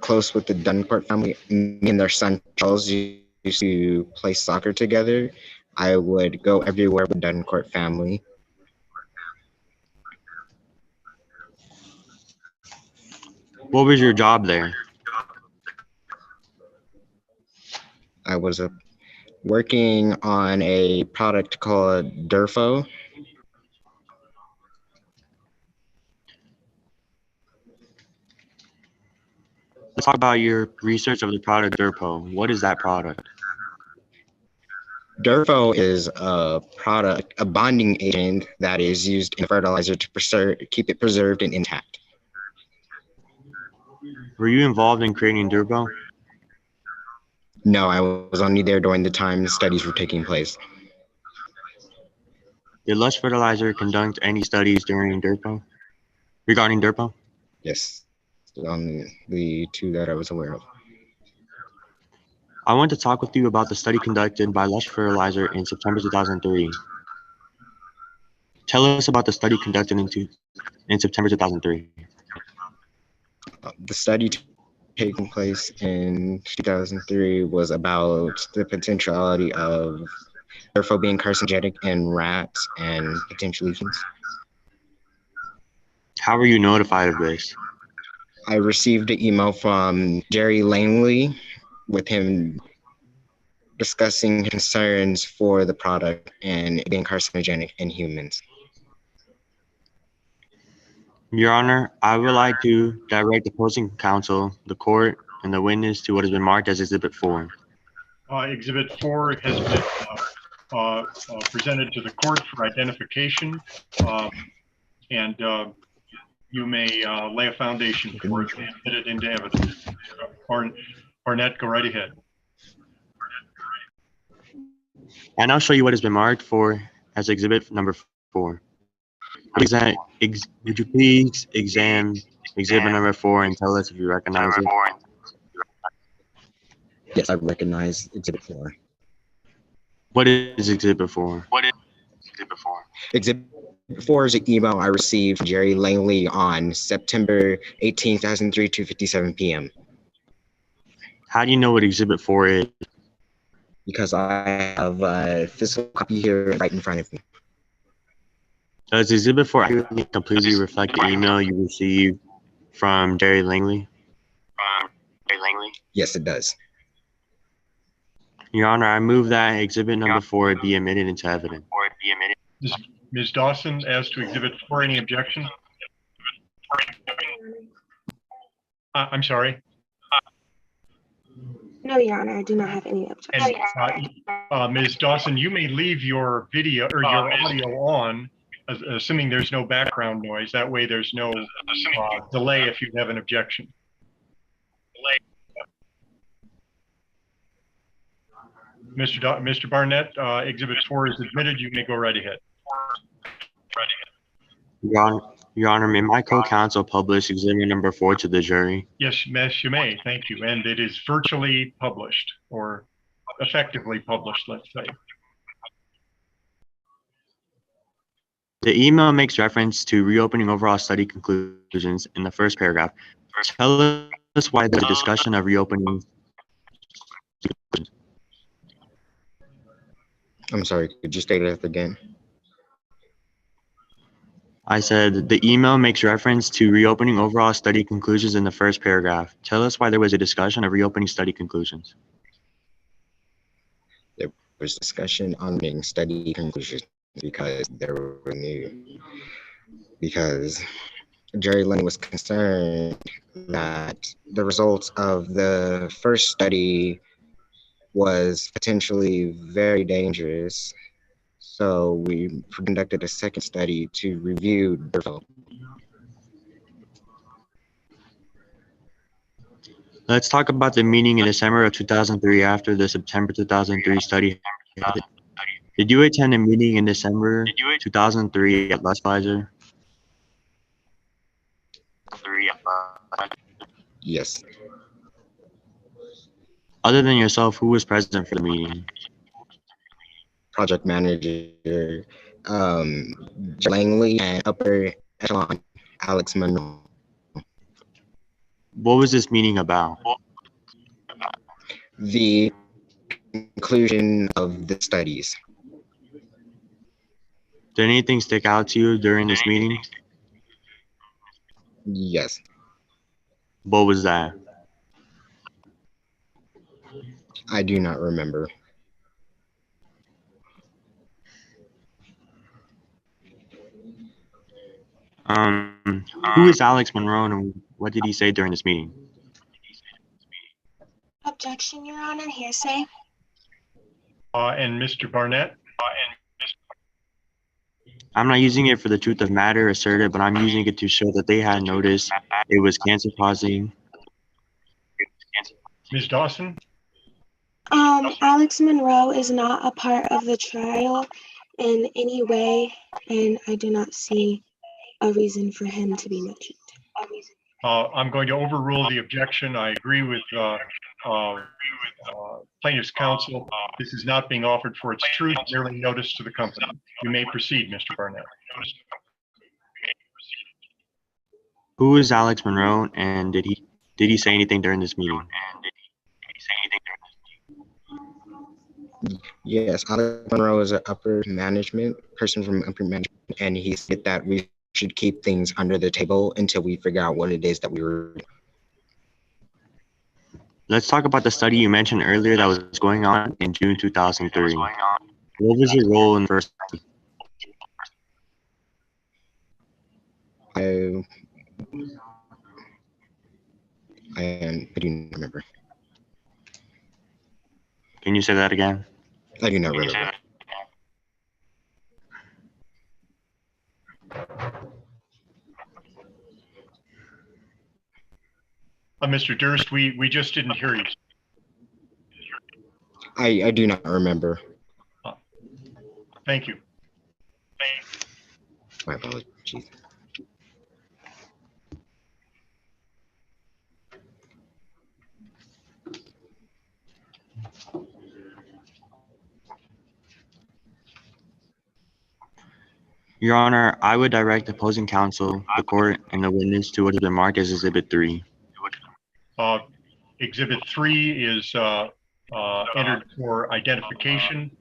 close with the Duncourt family. Me and their son Charles used to play soccer together. I would go everywhere with the Duncourt family. What was your job there? I was working on a product called Durfo. Let's talk about your research of the product Durpo. What is that product? Durfo is a product, a bonding agent that is used in fertilizer to keep it preserved and intact. Were you involved in creating Durpo? No, I was only there during the time studies were taking place. Did Lush Fertilizer conduct any studies regarding Durpo? Yes, on the two that I was aware of. I want to talk with you about the study conducted by Lush Fertilizer in September 2003. Tell us about the study conducted in September 2003. The study taking place in 2003 was about the potentiality of Durfo being carcinogenic in rats and potential lesions. How were you notified of this? I received an email from Jerry Langley with him discussing concerns for the product and it being carcinogenic in humans. Your Honor, I would like to direct the opposing counsel, the court, and the witness to what has been marked as Exhibit 4. Exhibit 4 has been presented to the court for identification, and you may lay a foundation for it and put it into evidence. Barnett, go right ahead. And I'll show you what has been marked for as Exhibit number 4. Would you please examine Exhibit number 4 and tell us if you recognize it? Yes, I recognize Exhibit 4. What is Exhibit 4? Exhibit 4 is an email I received from Jerry Langley on September 18, 2003, 2:57 p.m. How do you know what Exhibit 4 is? Because I have a physical copy here right in front of me. Does Exhibit 4 accurately completely reflect the email you received from Jerry Langley? Yes, it does. Your Honor, I move that Exhibit number 4 be admitted into evidence. Ms. Dawson, as to Exhibit 4, any objection? I'm sorry. No, Your Honor, I do not have any objection. And Ms. Dawson, you may leave your video or your audio on, assuming there's no background noise. That way there's no delay if you have an objection. Mr. Barnett, Exhibit 4 is admitted. You may go right ahead. Your Honor, may my co-counsel publish exhibit number 4 to the jury? Yes, you may. Thank you. And it is virtually published or effectively published, let's say. The email makes reference to reopening overall study conclusions in the first paragraph. Tell us why there's a discussion of reopening. I'm sorry, could you state that again? I said the email makes reference to reopening overall study conclusions in the first paragraph. Tell us why there was a discussion of reopening study conclusions. There was discussion on making study conclusions because there were new, because Jerry Lynn was concerned that the results of the first study was potentially very dangerous. So we conducted a second study to review the results. Let's talk about the meeting in December of 2003 after the September 2003 study. Did you attend a meeting in December 2003 at Leslizer? Yes, Other than yourself, who was present for the meeting? project manager Langley and upper echelon Alex Monroe. What was this meeting about? The conclusion of the studies. Did anything stick out to you during this meeting? Yes, What was that? I do not remember. Who is Alex Monroe and what did he say during this meeting? Objection, Your Honor, hearsay. And Mr. Barnett? I'm not using it for the truth of matter asserted, but I'm using it to show that they had noticed it was cancer causing. Ms. Dawson? Alex Monroe is not a part of the trial in any way, and I do not see a reason for him to be mentioned. I'm going to overrule the objection. I agree with plaintiff's counsel. This is not being offered for its truth, merely notice to the company. You may proceed, Mr. Barnett. Who is Alex Monroe and did he say anything during this meeting? Yes, Alex Monroe is an upper management person from upper management, and he said that we should keep things under the table until we figure out what it is that we were. Let's talk about the study you mentioned earlier that was going on in June 2003. What was your role in the first study? I do not remember. Can you say that again? I do not remember. Mr. Durst, we just didn't hear you. I do not remember. Thank you. My apologies. Your Honor, I would direct opposing counsel, the court, and the witness to what has been marked as Exhibit 3. Exhibit 3 is entered for identification.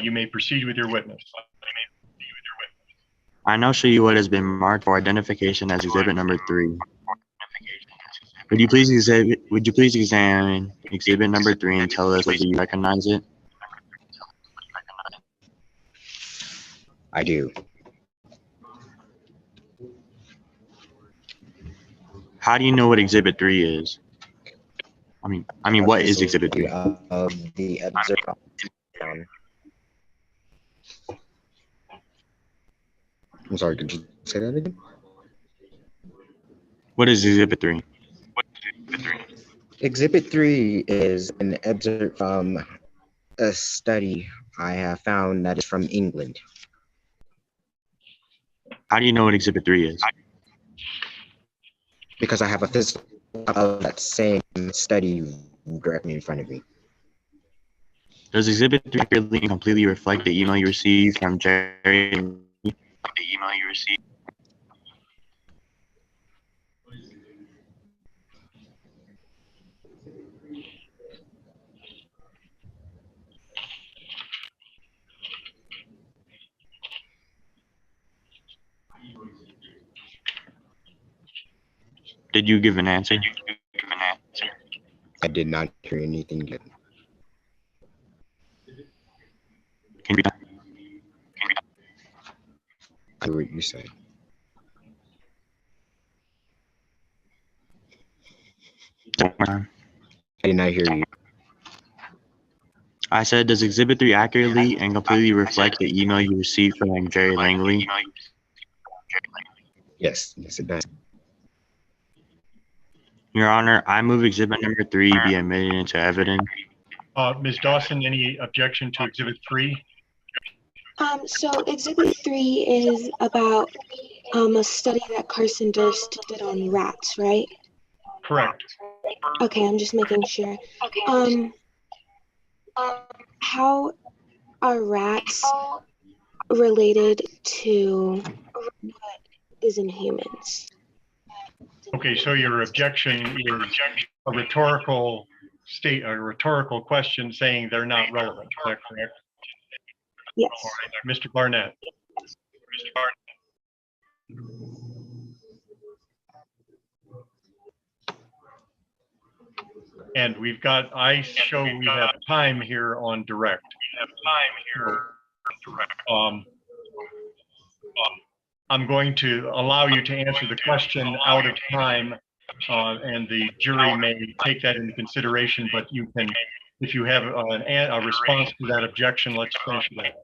You may proceed with your witness. I now show you what has been marked for identification as Exhibit number 3. Would you please examine Exhibit number 3 and tell us whether you recognize it? I do. How do you know what Exhibit 3 is? I mean, what is Exhibit 3? The observer. I'm sorry, could you say that again? What is Exhibit 3? Exhibit 3 is an excerpt from a study I have found that is from England. How do you know what Exhibit 3 is? because I have a physical of that same study directly in front of me. Does Exhibit 3 accurately and completely reflect the email you received from Jerry? Did you give an answer? I did not hear anything yet. Can you I heard what you said. I did not hear you. I said, does Exhibit 3 accurately and completely reflect the email you received from Jerry Langley? Yes, yes, it does. Your Honor, I move Exhibit number 3 be admitted into evidence. Ms. Dawson, any objection to Exhibit 3? So Exhibit 3 is about a study that Carson Durst did on rats, right? Correct. Okay, I'm just making sure. How are rats related to what is in humans? Okay, so your objection is a rhetorical question saying they're not relevant. Is that correct? Yes. Mr. Barnett. And I show we have time here on direct. I'm going to allow you to answer the question out of time, and the jury may take that into consideration, but you can, if you have a response to that objection, let's finish that.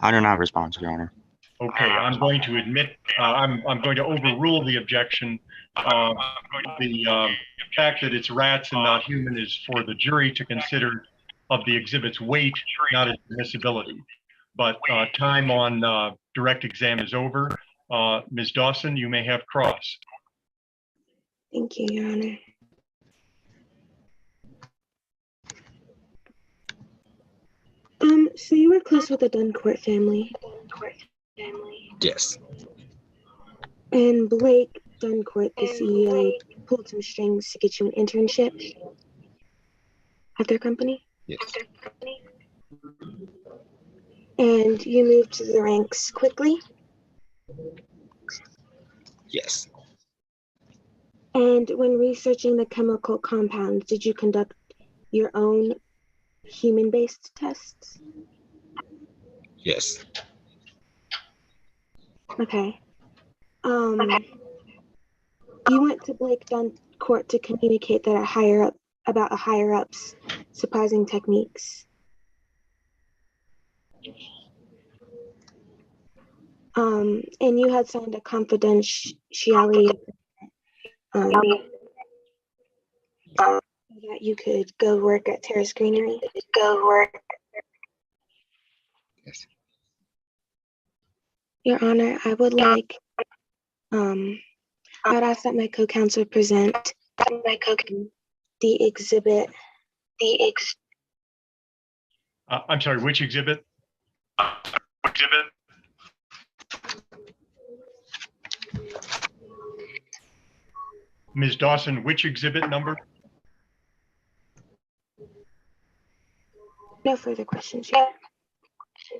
I do not respond, Your Honor. Okay, I'm going to admit, I'm going to overrule the objection. The fact that it's rats and not human is for the jury to consider of the exhibit's weight, not its admissibility. But time on direct exam is over. Ms. Dawson, you may have cross. Thank you, Your Honor. So you were close with the Duncourt family. Yes. And Blake Duncourt, the CEO, pulled some strings to get you an internship at their company? Yes. And you moved to the ranks quickly? Yes. And when researching the chemical compounds, did you conduct your own human-based tests? Yes. Okay. You went to Blake Duncourt to communicate that about a higher up's surprising techniques. And you had signed a confidentiality so that you could go work at Terrace Greenery. Yes. Your Honor, I would like, I would ask that my co-counsel present the exhibit. I'm sorry, which exhibit? Ms. Dawson, which exhibit number? No further questions.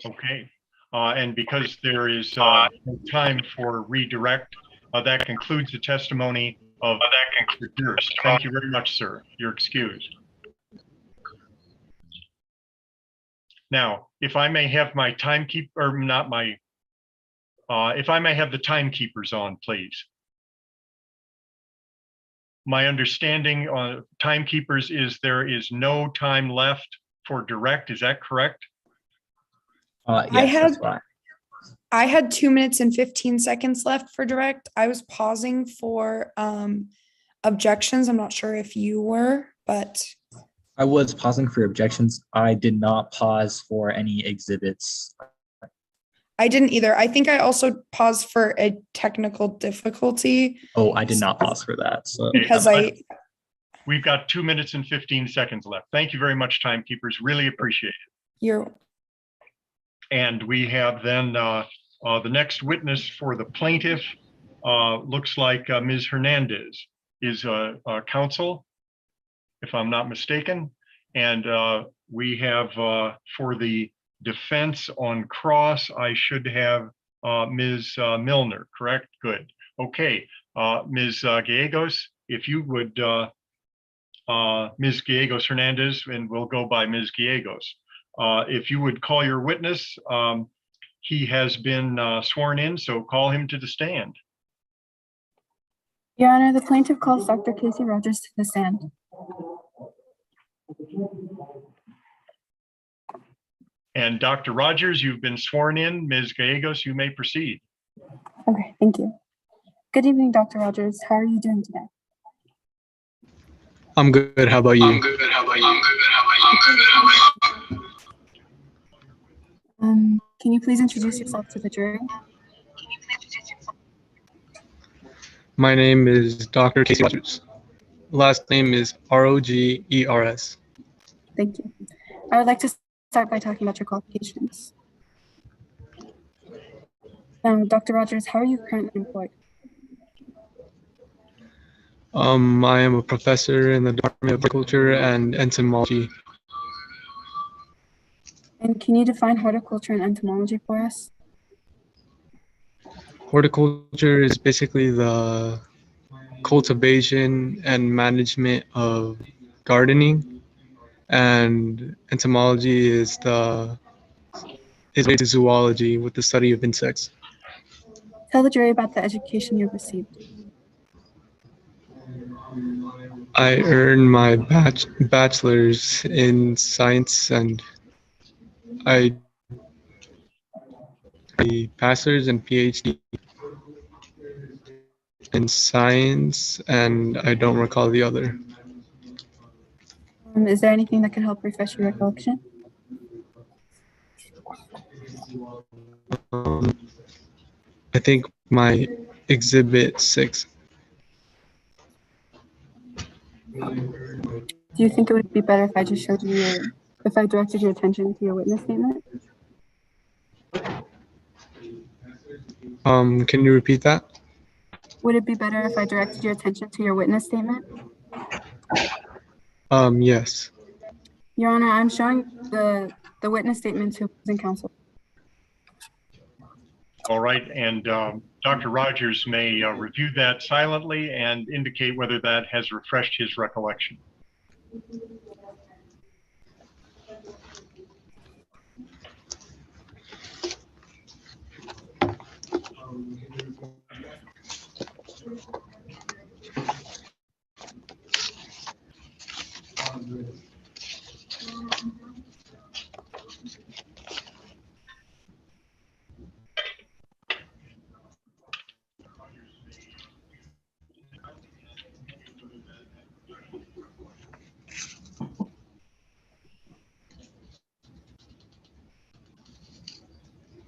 Okay. And because there is no time for redirect, that concludes the testimony of Mr. Durst. Thank you very much, sir. You're excused. Now, if I may have my timekeeper, or not my, if I may have the timekeepers on, please. My understanding on timekeepers is there is no time left for direct. Is that correct? Yes, I had 2 minutes and 15 seconds left for direct. I was pausing for objections. I'm not sure if you were, but I was pausing for objections. I did not pause for any exhibits. I didn't either. I think I also paused for a technical difficulty. Oh, I did not pause for that. So Because we've got 2 minutes and 15 seconds left. Thank you very much, timekeepers. Really appreciate it. You're. And we have then the next witness for the plaintiff. Looks like Ms. Hernandez is counsel, if I'm not mistaken. And we have for the defense on cross, I should have Ms. Milner, correct? Good. Okay, Ms. Gallegos, if you would, Ms. Gallegos Hernandez, and we'll go by Ms. Gallegos. If you would call your witness, he has been sworn in, so call him to the stand. Your Honor, the plaintiff calls Dr. Casey Rogers to the stand. And Dr. Rogers, you've been sworn in. Ms. Gallegos, you may proceed. Okay, thank you. Good evening, Dr. Rogers. How are you doing today? I'm good. How about you? I'm good. How about you? Can you please introduce yourself to the jury? My name is Dr. Casey Rogers. Last name is Rogers. Thank you. I would like to start by talking about your qualifications. Dr. Rogers, how are you currently employed? I am a professor in the Department of Horticulture and Entomology. And can you define horticulture and entomology for us? Horticulture is basically the cultivation and management of gardening, and entomology is related to zoology with the study of insects. Tell the jury about the education you've received. I earned my bachelor's in science, and I a master's and PhD in science, and I don't recall the other. Is there anything that can help refresh your recollection? I think my exhibit 6. Do you think it would be better if I just showed you if I directed your attention to your witness statement? Can you repeat that? Would it be better if I directed your attention to your witness statement? Yes. Your Honor, I'm showing the witness statement to opposing counsel. All right, and Dr. Rogers may review that silently and indicate whether that has refreshed his recollection.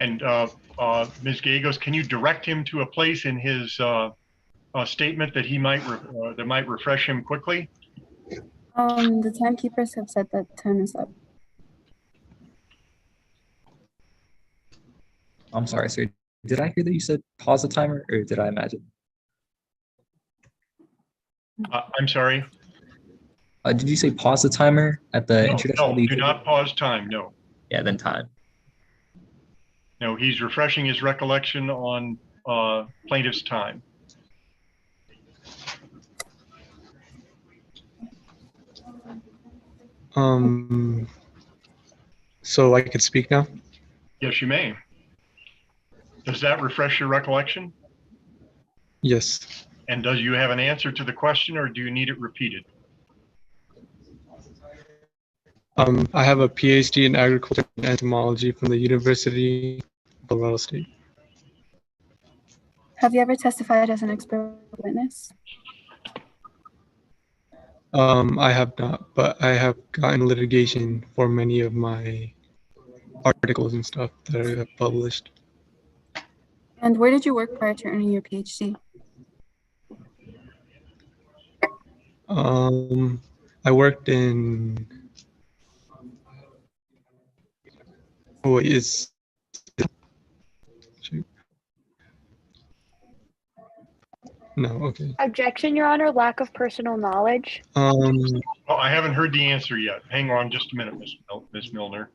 And Ms. Gallegos, can you direct him to a place in his statement that he might that might refresh him quickly? The timekeepers have said that time is up. I'm sorry, sir. Did I hear that you said pause the timer, or did I imagine? I'm sorry. Did you say pause the timer at the introduction? No, do not pause time. No. Yeah, then time. No, he's refreshing his recollection on plaintiff's time. So I could speak now? Yes, you may. Does that refresh your recollection? Yes. And does you have an answer to the question, or do you need it repeated? I have a PhD in agriculture and entomology from the University of Colorado State. Have you ever testified as an expert witness? I have not, but I have gotten litigation for many of my articles and stuff that I have published. And where did you work prior to earning your PhD? I worked in. Oh, it's. No, okay. Objection, Your Honor, lack of personal knowledge. Oh, I haven't heard the answer yet. Hang on just a minute, Miss Milner.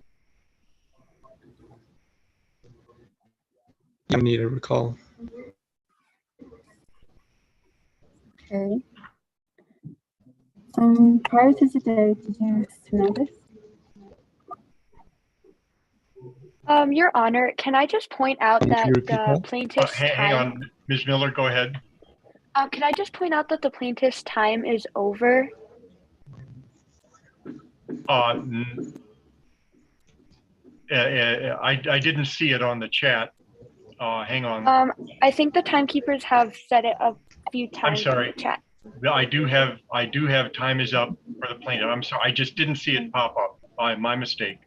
I need to recall. Okay. Prior to today, did you know this? Your Honor, can I just point out Can that you repeat the that? plaintiff's Hang time? on, Ms. Miller, go ahead. Can I just point out that the plaintiff's time is over? I didn't see it on the chat. Hang on. I think the timekeepers have said it a few I'm times in sorry. the chat. I do have time is up for the plaintiff. I'm sorry. I just didn't see it pop up. My mistake.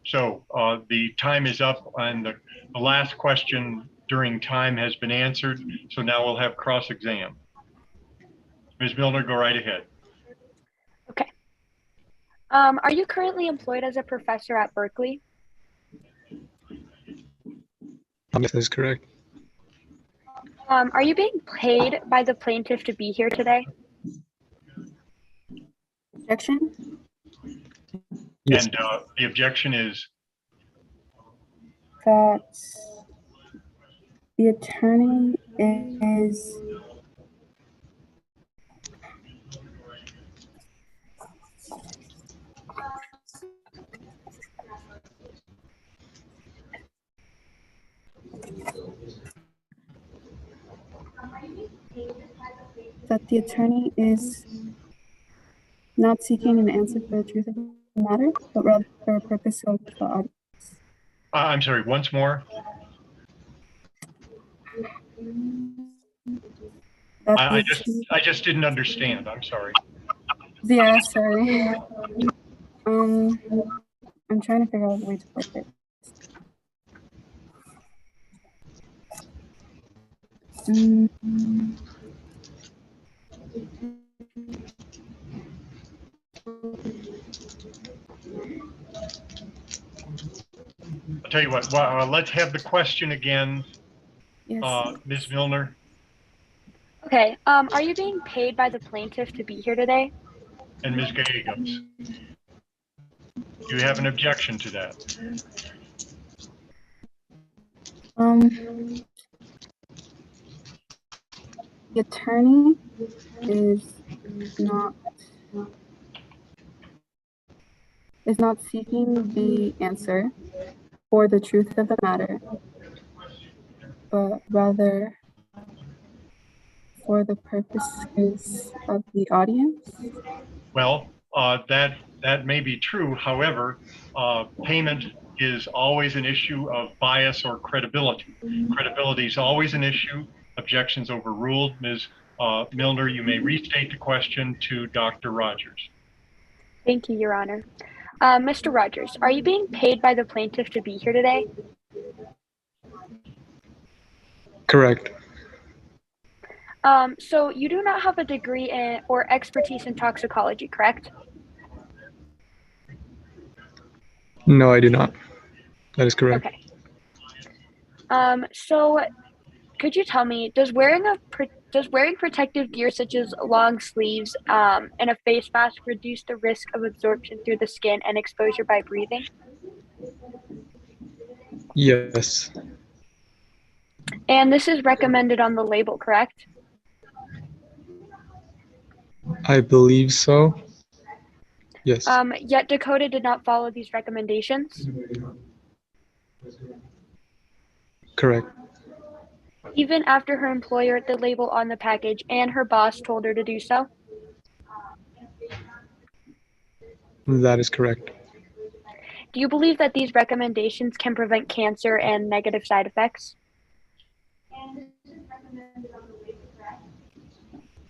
So the time is up, and the last question during time has been answered. So now we'll have cross-exam. Ms. Milner, go right ahead. Okay. Are you currently employed as a professor at Berkeley? Yes, that is correct. Are you being paid by the plaintiff to be here today? Objection? Yes. And the objection is? That the attorney is not seeking an answer for the truth of the matter, but rather for a purpose of the audience. I'm sorry, once more. I just didn't understand. I'm sorry. Yeah, sorry. I'm trying to figure out a way to put it. I'll tell you what, let's have the question again, Yes. Ms. Milner. Okay. Are you being paid by the plaintiff to be here today? And Ms. Gagums. Do you have an objection to that? The attorney is not seeking the answer for the truth of the matter, but rather for the purposes of the audience. Well, that may be true. However, payment is always an issue of bias or credibility. Credibility is always an issue. Objections overruled. Ms. Milner, you may restate the question to Dr. Rogers. Thank you, Your Honor. Mr. Rogers, are you being paid by the plaintiff to be here today? Correct. So you do not have a degree in or expertise in toxicology, correct? No, I do not. That is correct. Okay. So could you tell me, does wearing protective gear such as long sleeves and a face mask reduce the risk of absorption through the skin and exposure by breathing? Yes. And this is recommended on the label, correct? I believe so. Yes. Yet Dakota did not follow these recommendations. Correct. Even after her employer, the label on the package, and her boss told her to do so? That is correct. Do you believe that these recommendations can prevent cancer and negative side effects?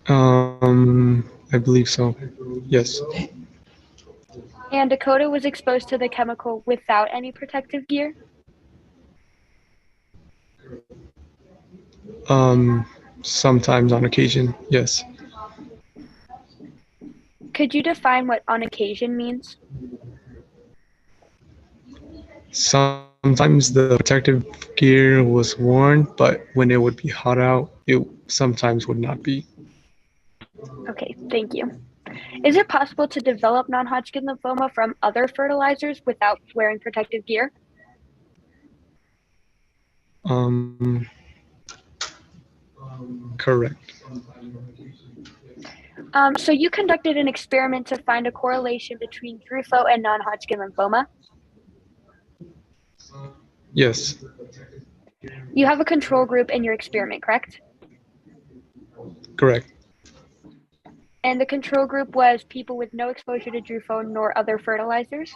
I believe so. Yes. And Dakota was exposed to the chemical without any protective gear? Sometimes on occasion, yes. Could you define what on occasion means? Sometimes the protective gear was worn, but when it would be hot out, it sometimes would not be. Okay, thank you. Is it possible to develop non-Hodgkin lymphoma from other fertilizers without wearing protective gear? Correct. So you conducted an experiment to find a correlation between Drufo and non-Hodgkin lymphoma. Yes, You have a control group in your experiment, correct? correct. And the control group was people with no exposure to Drufo nor other fertilizers.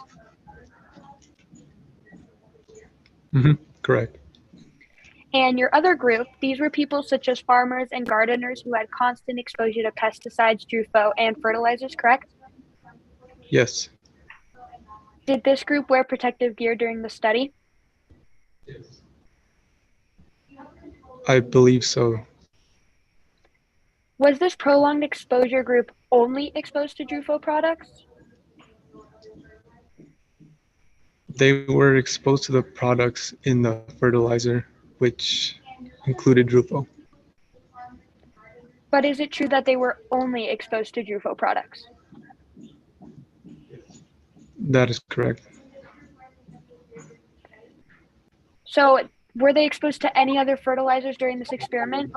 Correct. And your other group, these were people such as farmers and gardeners who had constant exposure to pesticides, Drufo, and fertilizers, correct? Yes, Did this group wear protective gear during the study? I believe so. Was this prolonged exposure group only exposed to Drufo products? They were exposed to the products in the fertilizer, which included Drupal. But is it true that they were only exposed to Drufo products? That is correct. So were they exposed to any other fertilizers during this experiment?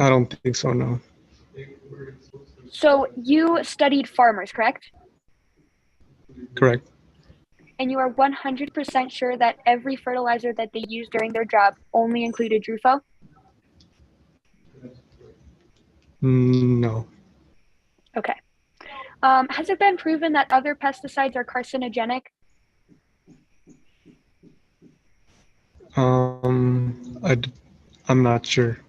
I don't think so, no. So you studied farmers, correct? Correct. And you are 100% sure that every fertilizer that they used during their job only included Drufo? No. Okay. Has it been proven that other pesticides are carcinogenic? I'm not sure.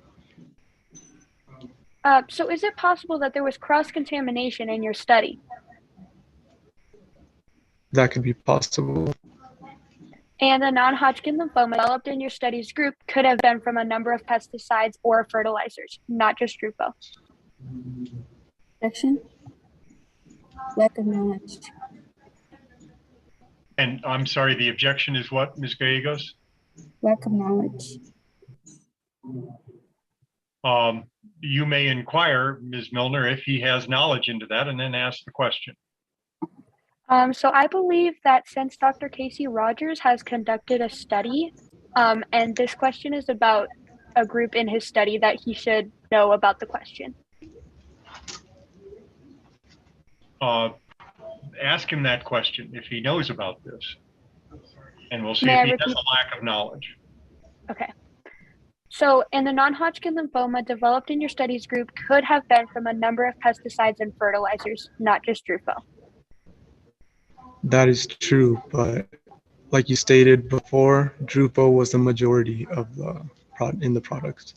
So is it possible that there was cross-contamination in your study? That could be possible. And the non-Hodgkin lymphoma developed in your studies group could have been from a number of pesticides or fertilizers, not just Drufo. Objection? Lack of knowledge. And I'm sorry, the objection is what, Ms. Gallegos? Lack of knowledge. You may inquire, Ms. Milner, if he has knowledge into that, and then ask the question. So I believe that since Dr. Casey Rogers has conducted a study, and this question is about a group in his study, that he should know about the question. Ask him that question if he knows about this, and we'll see May if I he has repeat? a lack of knowledge. Okay. So, in the non-Hodgkin lymphoma developed in your studies group could have been from a number of pesticides and fertilizers, not just Drufo. That is true, but like you stated before, Drupal was the majority of the in the products.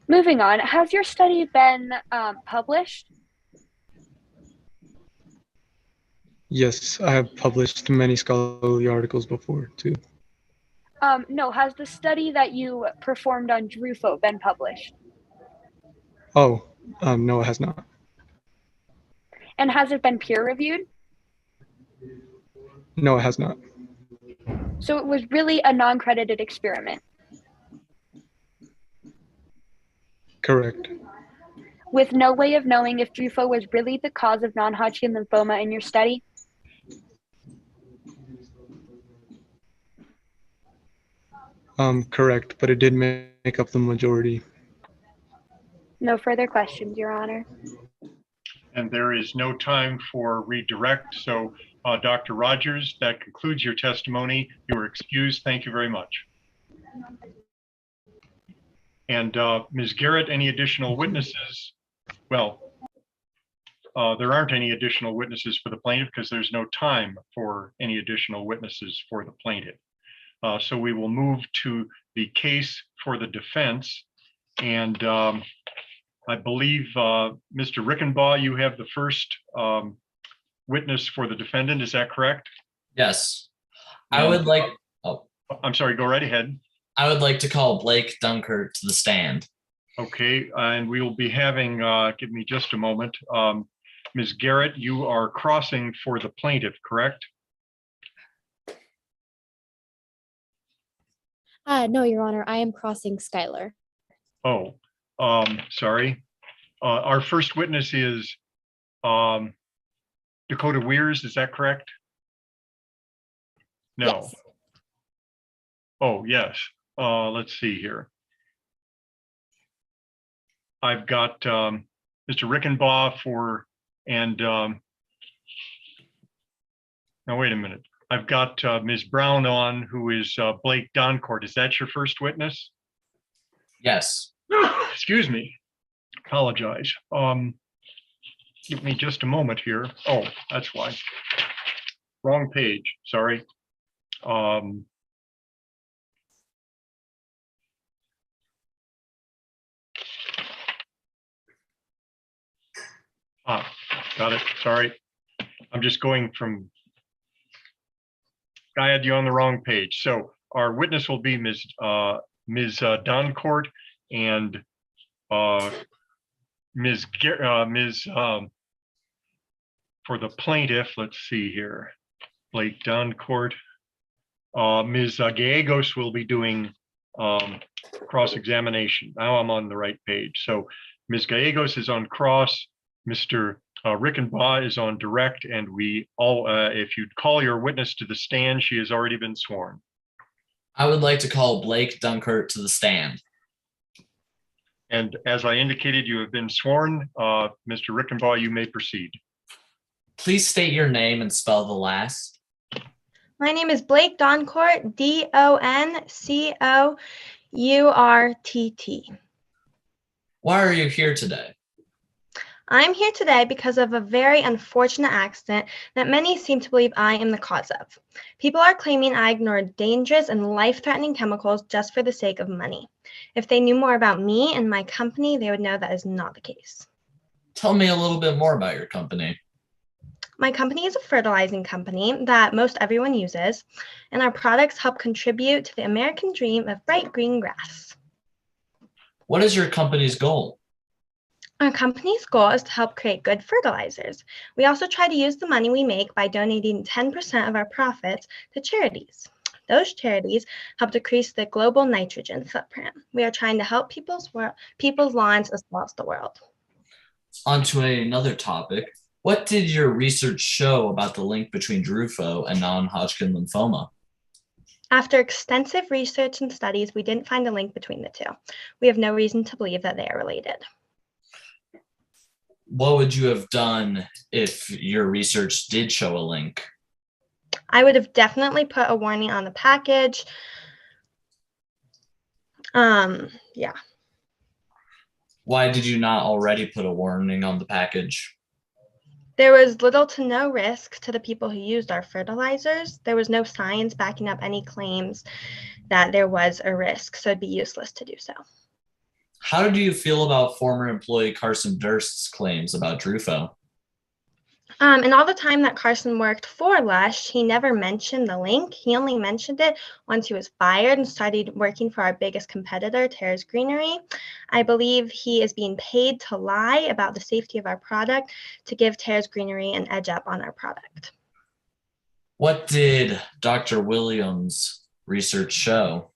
Moving on, has your study been published? Yes, I have published many scholarly articles before too. No, has the study that you performed on Drufo been published? Oh, no, it has not. And has it been peer reviewed? No, it has not. So it was really a non-credited experiment. Correct. With no way of knowing if Drufo was really the cause of non-Hodgkin lymphoma in your study? Correct, but it did make up the majority. No further questions, Your Honor. And there is no time for redirect. So Dr. Rogers, that concludes your testimony. You are excused. Thank you very much. And Ms. Garrett, any additional witnesses? Well, there aren't any additional witnesses for the plaintiff because there's no time for any additional witnesses for the plaintiff. So we will move to the case for the defense. And I believe, Mr. Rickenbaugh, you have the first witness for the defendant. Is that correct? Yes. I would like, oh, I'm sorry, go right ahead. I would like to call Blake Dunkert to the stand. Okay, and we will be having, give me just a moment. Ms. Garrett, you are crossing for the plaintiff, correct? No, Your Honor, I am crossing Skylar. Oh, sorry. Our first witness is Dakota Weirs, is that correct? No. Yes. Oh, yes. Let's see here. I've got Mr. Rickenbaugh for, and now wait a minute. I've got Ms. Brown on, who is Blake Doncourt. Is that your first witness? Yes. Excuse me. Apologize. Give me just a moment here. Oh, that's why. Wrong page. Sorry. Got it. Sorry. I'm just going from. I had you on the wrong page. So our witness will be Ms. Doncourt and Ms. For the plaintiff. Let's see here. Blake Doncourt. Ms. Gallegos will be doing cross-examination. Now I'm on the right page. So Ms. Gallegos is on cross. Mr. Rickenbaugh is on direct, and we all, if you'd call your witness to the stand, she has already been sworn. I would like to call Blake Dunkert to the stand. And as I indicated, you have been sworn. Mr. Rickenbaugh, you may proceed. Please state your name and spell the last. My name is Blake Doncourt, Doncourt. Why are you here today? I'm here today because of a very unfortunate accident that many seem to believe I am the cause of. People are claiming I ignored dangerous and life-threatening chemicals just for the sake of money. If they knew more about me and my company, they would know that is not the case. Tell me a little bit more about your company. My company is a fertilizing company that most everyone uses, and our products help contribute to the American dream of bright green grass. What is your company's goal? Our company's goal is to help create good fertilizers. We also try to use the money we make by donating 10% of our profits to charities. Those charities help decrease the global nitrogen footprint. We are trying to help people's lawns as well as the world. On to another topic. What did your research show about the link between Drufo and non-Hodgkin lymphoma? After extensive research and studies, we didn't find a link between the two. We have no reason to believe that they are related. What would you have done if your research did show a link? I would have definitely put a warning on the package. Yeah. Why did you not already put a warning on the package? There was little to no risk to the people who used our fertilizers. There was no science backing up any claims that there was a risk, so it'd be useless to do so. How do you feel about former employee Carson Durst's claims about Drufo? And all the time that Carson worked for Lush, he never mentioned the link. He only mentioned it once he was fired and started working for our biggest competitor, Terrace Greenery. I believe he is being paid to lie about the safety of our product to give Terrace Greenery an edge up on our product. What did Dr. Williams' research show?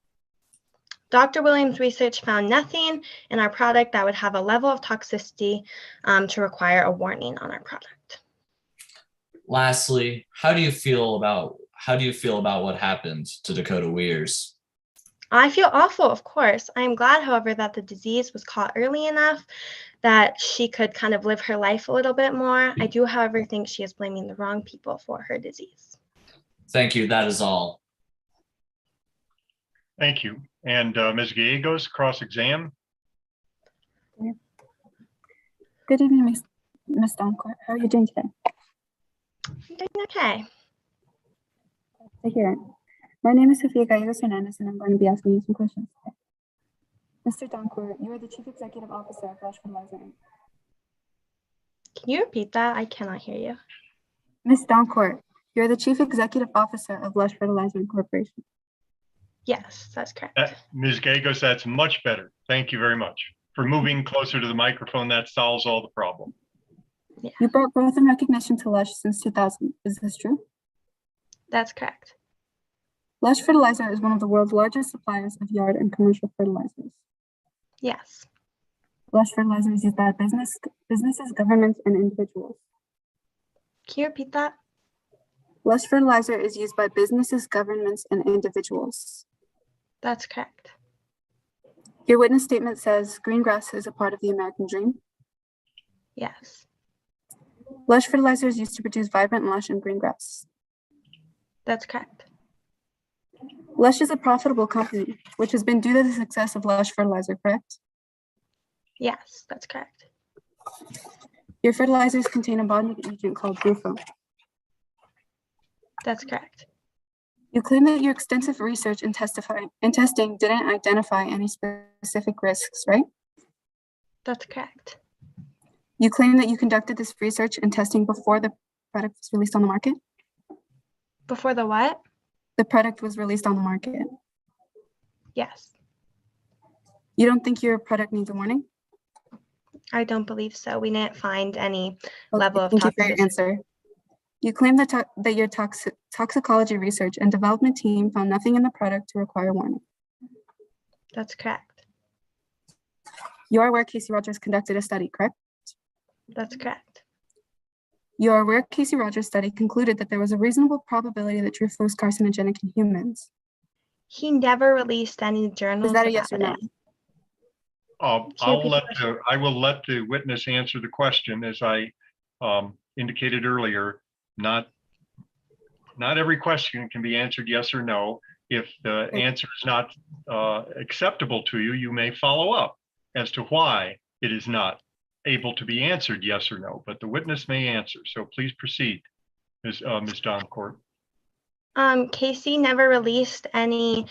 Dr. Williams' research found nothing in our product that would have a level of toxicity to require a warning on our product. Lastly, how do you feel about what happened to Dakota Weirs? I feel awful, of course. I am glad, however, that the disease was caught early enough that she could kind of live her life a little bit more. I do, however, think she is blaming the wrong people for her disease. Thank you. That is all. Thank you. And Ms. Gallegos, cross-exam. Good evening, Ms. Doncourt. How are you doing today? I'm doing okay. Glad to hear it. My name is Sofia Gallegos Hernandez, and I'm going to be asking you some questions today. Mr. Doncourt, you are the Chief Executive Officer of Lush Fertilizer Inc. Can you repeat that? I cannot hear you. Ms. Doncourt, you are the Chief Executive Officer of Lush Fertilizer Incorporation. Yes, that's correct. Ms. Gagos, that's much better. Thank you very much. For moving closer to the microphone, that solves all the problem. Yeah, You brought growth and recognition to Lush since 2000. Is this true? that's correct. Lush Fertilizer is one of the world's largest suppliers of yard and commercial fertilizers. Yes. Lush Fertilizer is used by businesses, governments, and individuals. Can you repeat that? Lush Fertilizer is used by businesses, governments, and individuals. That's correct. Your witness statement says green grass is a part of the American dream. Yes. Lush Fertilizer is used to produce vibrant, lush, and green grass. That's correct. Lush is a profitable company, which has been due to the success of Lush Fertilizer, correct? Yes, that's correct. Your fertilizers contain a bonding agent called Drufo. That's correct. You claim that your extensive research and testing didn't identify any specific risks, right? That's correct. You claim that you conducted this research and testing before the product was released on the market? Before the what? The product was released on the market. Yes. You don't think your product needs a warning? I don't believe so. We didn't find any level of Thank you for your toxicity. answer. You claim that your toxicology research and development team found nothing in the product to require warning. That's correct. You are aware Casey Rogers conducted a study, correct? That's correct. You are aware Casey Rogers' study concluded that there was a reasonable probability that Drufo was carcinogenic in humans. He never released any journals. Is that a yes or no? I will let the witness answer the question. As I indicated earlier, not every question can be answered yes or no. If the answer is not acceptable to you, you may follow up as to why it is not able to be answered yes or no, but the witness may answer. So please proceed, Ms. Doncourt. Casey never released any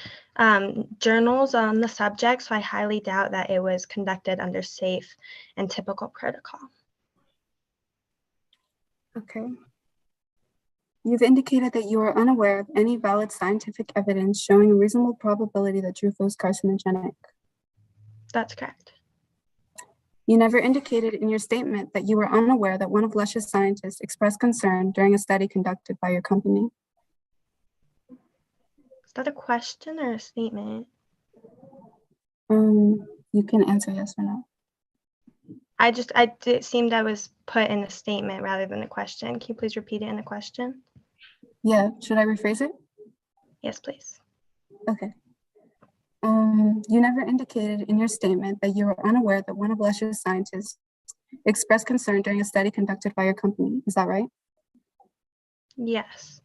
journals on the subject, so I highly doubt that it was conducted under safe and typical protocol. Okay. You've indicated that you are unaware of any valid scientific evidence showing a reasonable probability that Drufo is carcinogenic. That's correct. You never indicated in your statement that you were unaware that one of Lush's scientists expressed concern during a study conducted by your company. Is that a question or a statement? You can answer yes or no. It seemed I was put in a statement rather than a question. Can you please repeat it in a question? Yeah, should I rephrase it? Yes, please. Okay. You never indicated in your statement that you were unaware that one of Lush's scientists expressed concern during a study conducted by your company. Is that right? Yes.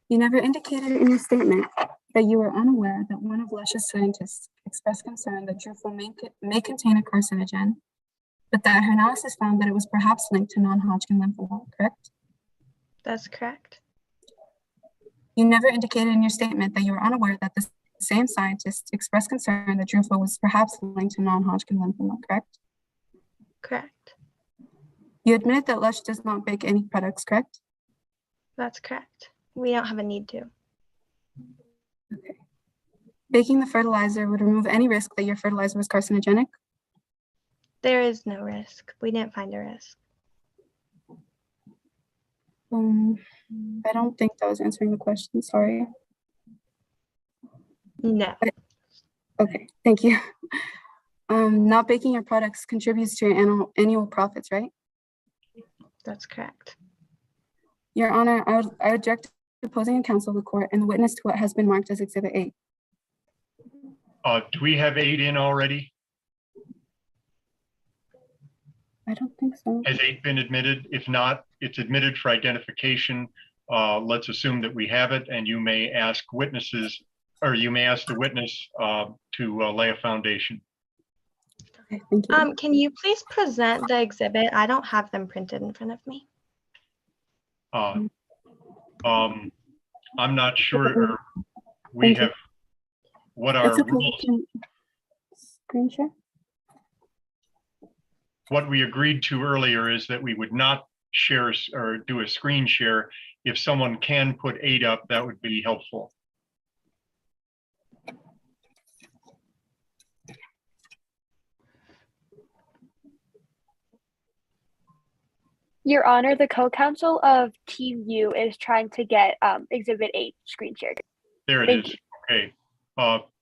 You never indicated in your statement that you were unaware that one of Lush's scientists expressed concern that Drufo may contain a carcinogen, but that her analysis found that it was perhaps linked to non-Hodgkin lymphoma, correct? That's correct. You never indicated in your statement that you were unaware that the same scientist expressed concern that Drufo was perhaps linked to non-Hodgkin lymphoma, correct? Correct. You admitted that Lush does not bake any products, correct? That's correct. We don't have a need to. Okay. Baking the fertilizer would remove any risk that your fertilizer was carcinogenic? There is no risk. We didn't find a risk. I don't think that was answering the question, sorry. No. Okay, thank you. Not baking your products contributes to your annual profits, right? That's correct. Your Honor, I object to posing in counsel of the court and the witness to what has been marked as Exhibit 8. Do we have 8 in already? I don't think so. Has 8 been admitted? If not, it's admitted for identification. Let's assume that we have it, and you may ask witnesses, or you may ask the witness to lay a foundation. Okay, thank you. Can you please present the exhibit? I don't have them printed in front of me. I'm not sure we have what our rules. screen share? What we agreed to earlier is that we would not share or do a screen share. If someone can put 8 up, that would be helpful. Your Honor, the co-counsel of Team U is trying to get Exhibit 8 screen shared. There it Thank is. you. Okay.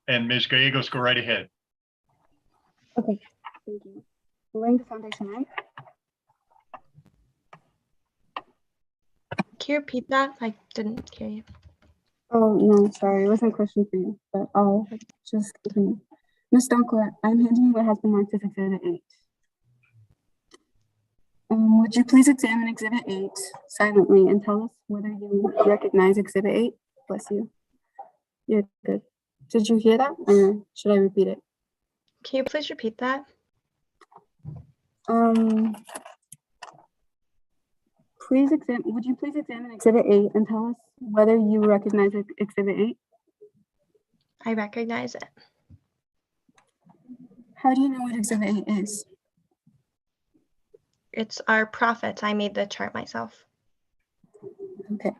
And Ms. Gallegos, go right ahead. Okay, thank you. Laying the foundation, right? Can you repeat that? I didn't hear you. Oh, no, sorry. It wasn't a question for you, but I'll just continue. Ms. Donkor, I'm handing you what has been marked as Exhibit 8. Would you please examine Exhibit 8 silently and tell us whether you recognize Exhibit 8? Bless you. You're good. Did you hear that, or should I repeat it? Can you please repeat that? Would you please examine Exhibit 8 and tell us whether you recognize Exhibit 8? I recognize it. How do you know what Exhibit 8 is? It's our profits. I made the chart myself. Okay.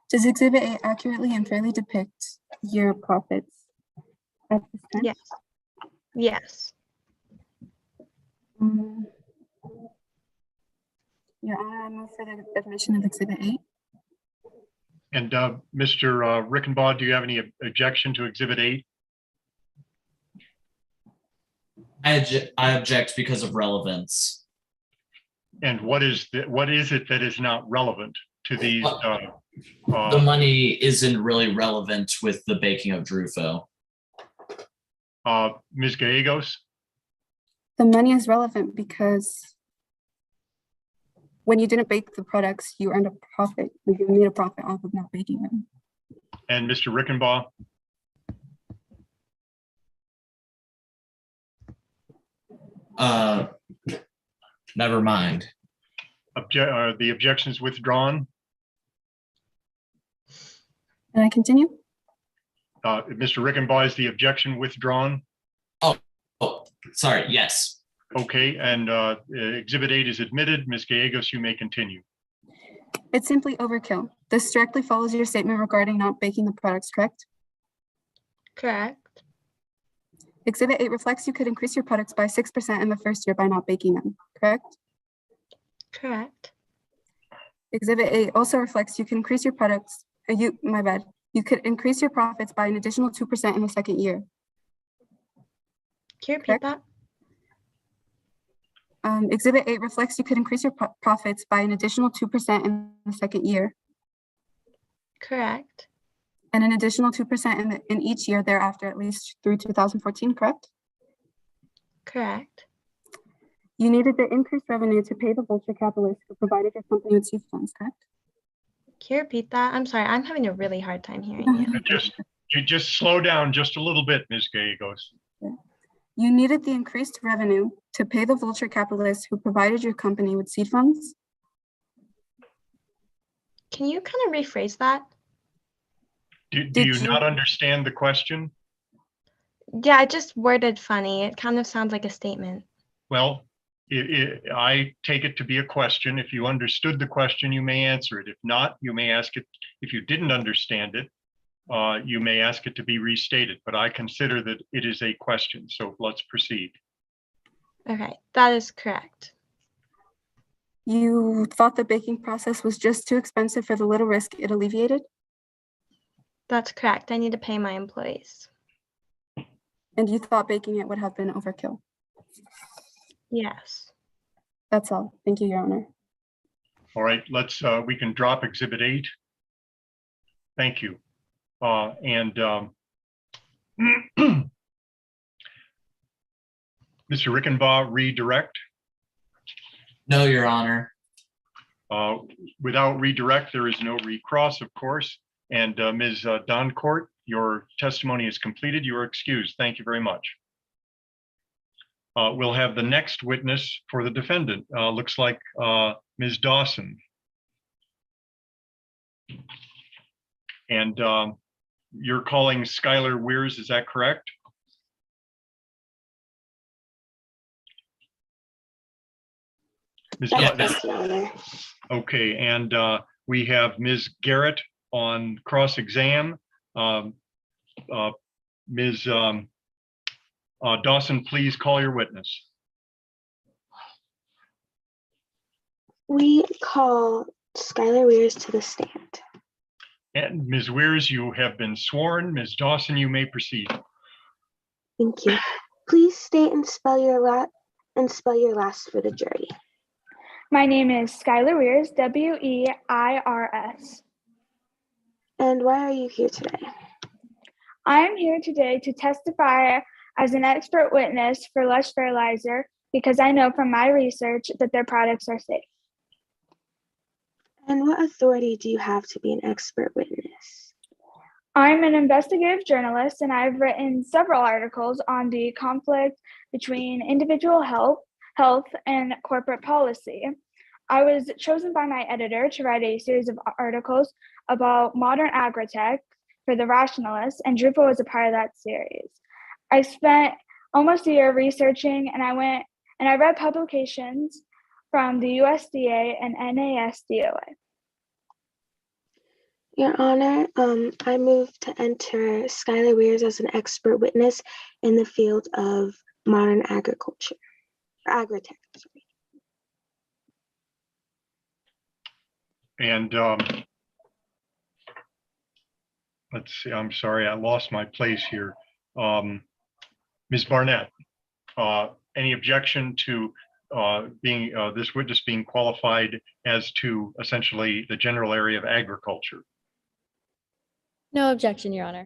Does Exhibit 8 accurately and fairly depict your profits at this time? Yes. Yes. Your Honor, I move for the admission of Exhibit 8. And Mr. Rickenbaugh, do you have any objection to Exhibit 8? I object because of relevance. And what is it that is not relevant to these? The money isn't really relevant with the baking of Drufo. Ms. Gallegos? The money is relevant because when you didn't bake the products, you earned a profit. You made a profit off of not baking them. And Mr. Rickenbaugh? Never mind. The objection's withdrawn. Can I continue? Mr. Rickenbaugh, is the objection withdrawn? Oh, sorry, yes. Okay, and Exhibit 8 is admitted. Ms. Gallegos, you may continue. It's simply overkill. This directly follows your statement regarding not baking the products, correct? Correct. Exhibit 8 reflects you could increase your products by 6% in the first year by not baking them, correct? Correct. Exhibit 8 also reflects you can increase your products, you could increase your profits by an additional 2% in the second year. Can you repeat that? Exhibit 8 reflects you could increase your profits by an additional 2% in the second year. Correct. And an additional 2% in each year thereafter, at least through 2014, correct? Correct. You needed the increased revenue to pay the vulture capitalists who provided your company with seed funds, correct? Can you repeat that? I'm sorry, I'm having a really hard time hearing you. Just slow down just a little bit, Ms. Gallegos. Yeah. You needed the increased revenue to pay the vulture capitalists who provided your company with seed funds? Can you kind of rephrase that? Do you not understand the question? Yeah, it just worded funny. It kind of sounds like a statement. Well, I take it to be a question. If you understood the question, you may answer it. If not, you may ask it. If you didn't understand it, you may ask it to be restated, but I consider that it is a question. So let's proceed. Okay, that is correct. You thought the baking process was just too expensive for the little risk it alleviated? That's correct. I need to pay my employees. And you thought baking it would have been overkill? Yes. That's all. Thank you, Your Honor. All right, we can drop Exhibit 8. Thank you. Mr. Rickenbaugh, redirect? No, Your Honor. Without redirect, there is no recross, of course. And Ms. Doncourt, your testimony is completed. You are excused. Thank you very much. We'll have the next witness for the defendant. Looks like Ms. Dawson. And you're calling Skylar Weirs, is that correct? Ms. That's Dawson? correct, Your Honor. Okay, and we have Ms. Garrett on cross-exam. Ms. Dawson, please call your witness. We call Skylar Weirs to the stand. And Ms. Weirs, you have been sworn. Ms. Dawson, you may proceed. Thank you. Please state and spell your last for the jury. My name is Skylar Weirs, W-E-I-R-S. And why are you here today? I am here today to testify as an expert witness for Lush Fertilizer because I know from my research that their products are safe. And what authority do you have to be an expert witness? I'm an investigative journalist and I've written several articles on the conflict between individual health and corporate policy. I was chosen by my editor to write a series of articles about modern agritech for The Rationalist, and Drupa was a part of that series. I spent almost a year researching, and I read publications from the USDA and NASDOA. Your Honor, I move to enter Skylar Weirs as an expert witness in the field of modern agriculture, agritech. Sorry. And let's see, I'm sorry, I lost my place here. Ms. Barnett, any objection to being this witness being qualified as to essentially the general area of agriculture? No objection, Your Honor.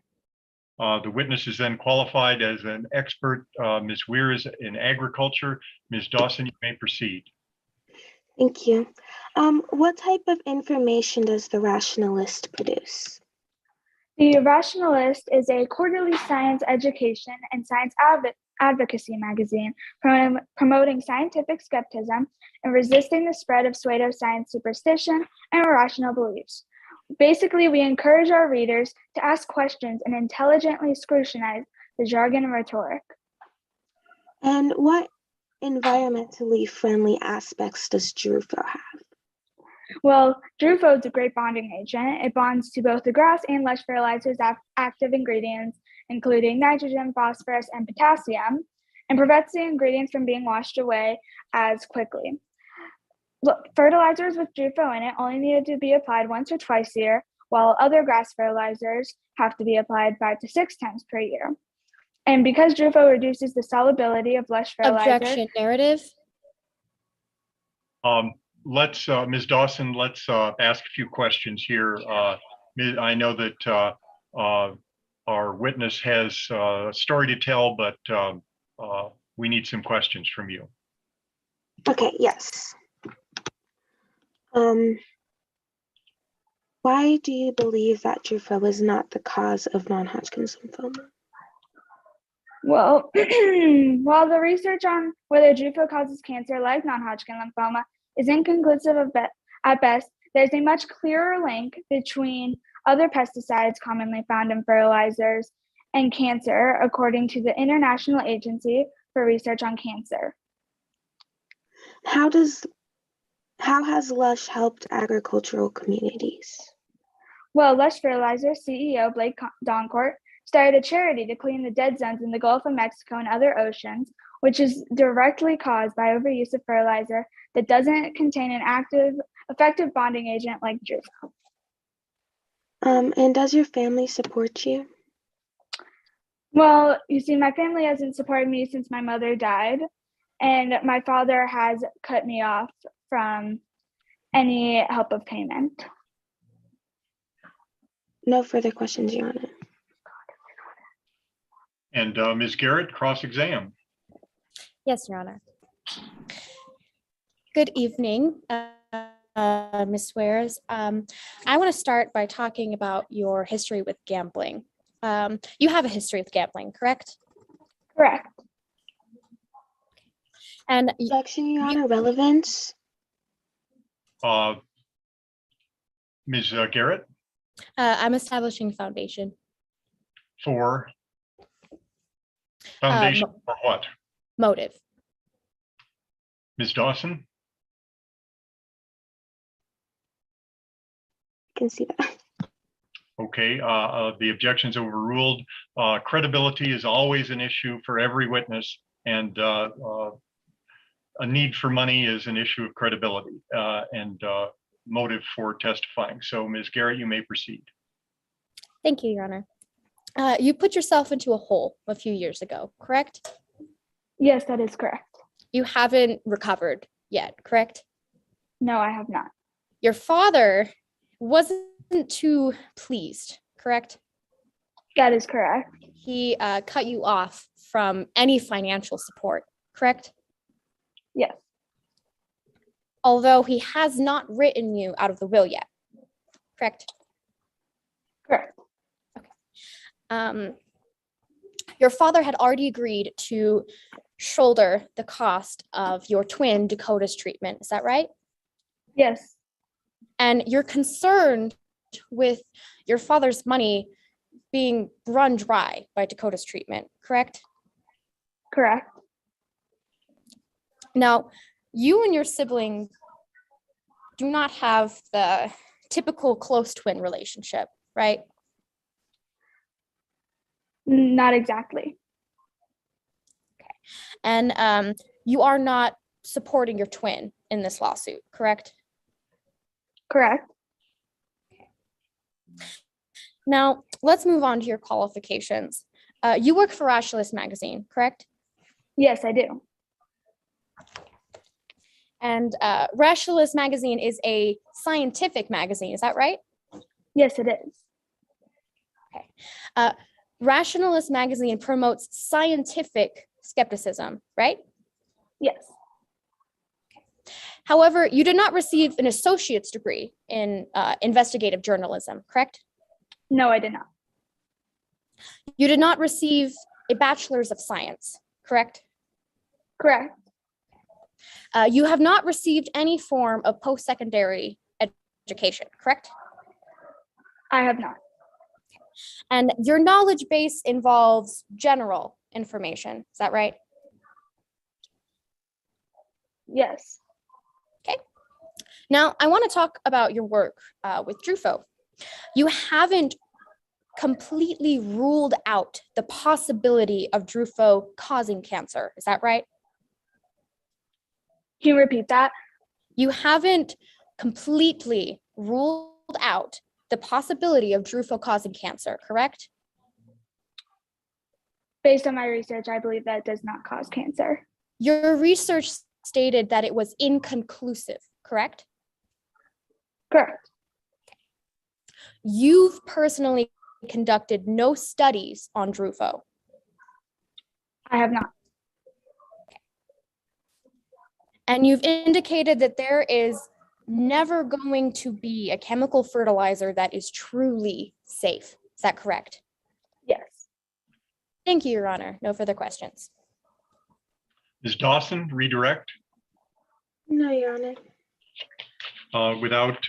Uh, The witness is then qualified as an expert, Ms. Weirs, in agriculture. Ms. Dawson, you may proceed. Thank you. What type of information does The Rationalist produce? The Rationalist is a quarterly science education and science advocacy magazine promoting scientific skepticism and resisting the spread of pseudoscience superstition and irrational beliefs. Basically, we encourage our readers to ask questions and intelligently scrutinize the jargon and rhetoric. And what environmentally friendly aspects does Drufo have? Well, Drufo is a great bonding agent. It bonds to both the grass and Lush Fertilizer's active ingredients, including nitrogen, phosphorus, and potassium, and prevents the ingredients from being washed away as quickly. Look, fertilizers with Drufo in it only needed to be applied once or twice a year, while other grass fertilizers have to be applied 5 to 6 times per year. And because Drufo reduces the solubility of Lush Fertilizer— Objection, narrative. Let's, Ms. Dawson, let's ask a few questions here. I know that our witness has a story to tell, but we need some questions from you. Okay, yes. Why do you believe that Drufo is not the cause of non-Hodgkin's lymphoma? Well, while the research on whether Drufo causes cancer like non-Hodgkin lymphoma is inconclusive at best, there's a much clearer link between other pesticides commonly found in fertilizers and cancer, according to the International Agency for Research on Cancer. How has Lush helped agricultural communities? Well, Lush Fertilizer CEO Blake Doncourt started a charity to clean the dead zones in the Gulf of Mexico and other oceans, which is directly caused by overuse of fertilizer that doesn't contain an effective bonding agent like Drufo. And does your family support you? Well, you see, my family hasn't supported me since my mother died, and my father has cut me off from any help of payment. No further questions, Your Honor. And Ms. Garrett, cross-exam. Yes, Your Honor. Good evening, Ms. Weirs. I want to start by talking about your history with gambling. You have a history with gambling, correct? Correct. And Objection, Your Honor, relevance. Ms. Garrett? I'm establishing a foundation. For? Foundation for what? Motive. Ms. Dawson? can see that. Okay, the objection's overruled. Credibility is always an issue for every witness, and a need for money is an issue of credibility and motive for testifying. So Ms. Garrett, you may proceed. Thank you, Your Honor. You put yourself into a hole a few years ago, correct? Yes, that is correct. You haven't recovered yet, correct? No, I have not. Your father wasn't too pleased, correct? That is correct. He cut you off from any financial support, correct? Yes. Although he has not written you out of the will yet, correct? Correct. Your father had already agreed to shoulder the cost of your twin Dakota's treatment. Is that right? Yes. And you're concerned with your father's money being run dry by Dakota's treatment, correct? Correct. Now, you and your sibling do not have the typical close twin relationship, right? Not exactly. And you are not supporting your twin in this lawsuit, correct? Correct. Now, let's move on to your qualifications. You work for Rationalist magazine, correct? Yes, I do. And Rationalist magazine is a scientific magazine, is that right? Yes, it is. Okay. Rationalist magazine promotes scientific skepticism, right? Yes. However, you did not receive an associate's degree in investigative journalism, correct? No, I did not. You did not receive a bachelor's of science, correct? Correct. You have not received any form of post-secondary education, correct? I have not. And your knowledge base involves general information, is that right? Yes. Okay. Now, I want to talk about your work with Drufo. You haven't completely ruled out the possibility of Drufo causing cancer, is that right? Can you repeat that? You haven't completely ruled out the possibility of Drufo causing cancer, correct? Based on my research, I believe that it does not cause cancer. Your research stated that it was inconclusive, correct? Correct. You've personally conducted no studies on Drufo. I have not. And you've indicated that there is never going to be a chemical fertilizer that is truly safe. Is that correct? Yes. Thank you, Your Honor. No further questions. Ms. Dawson, redirect. No, Your Honor. Without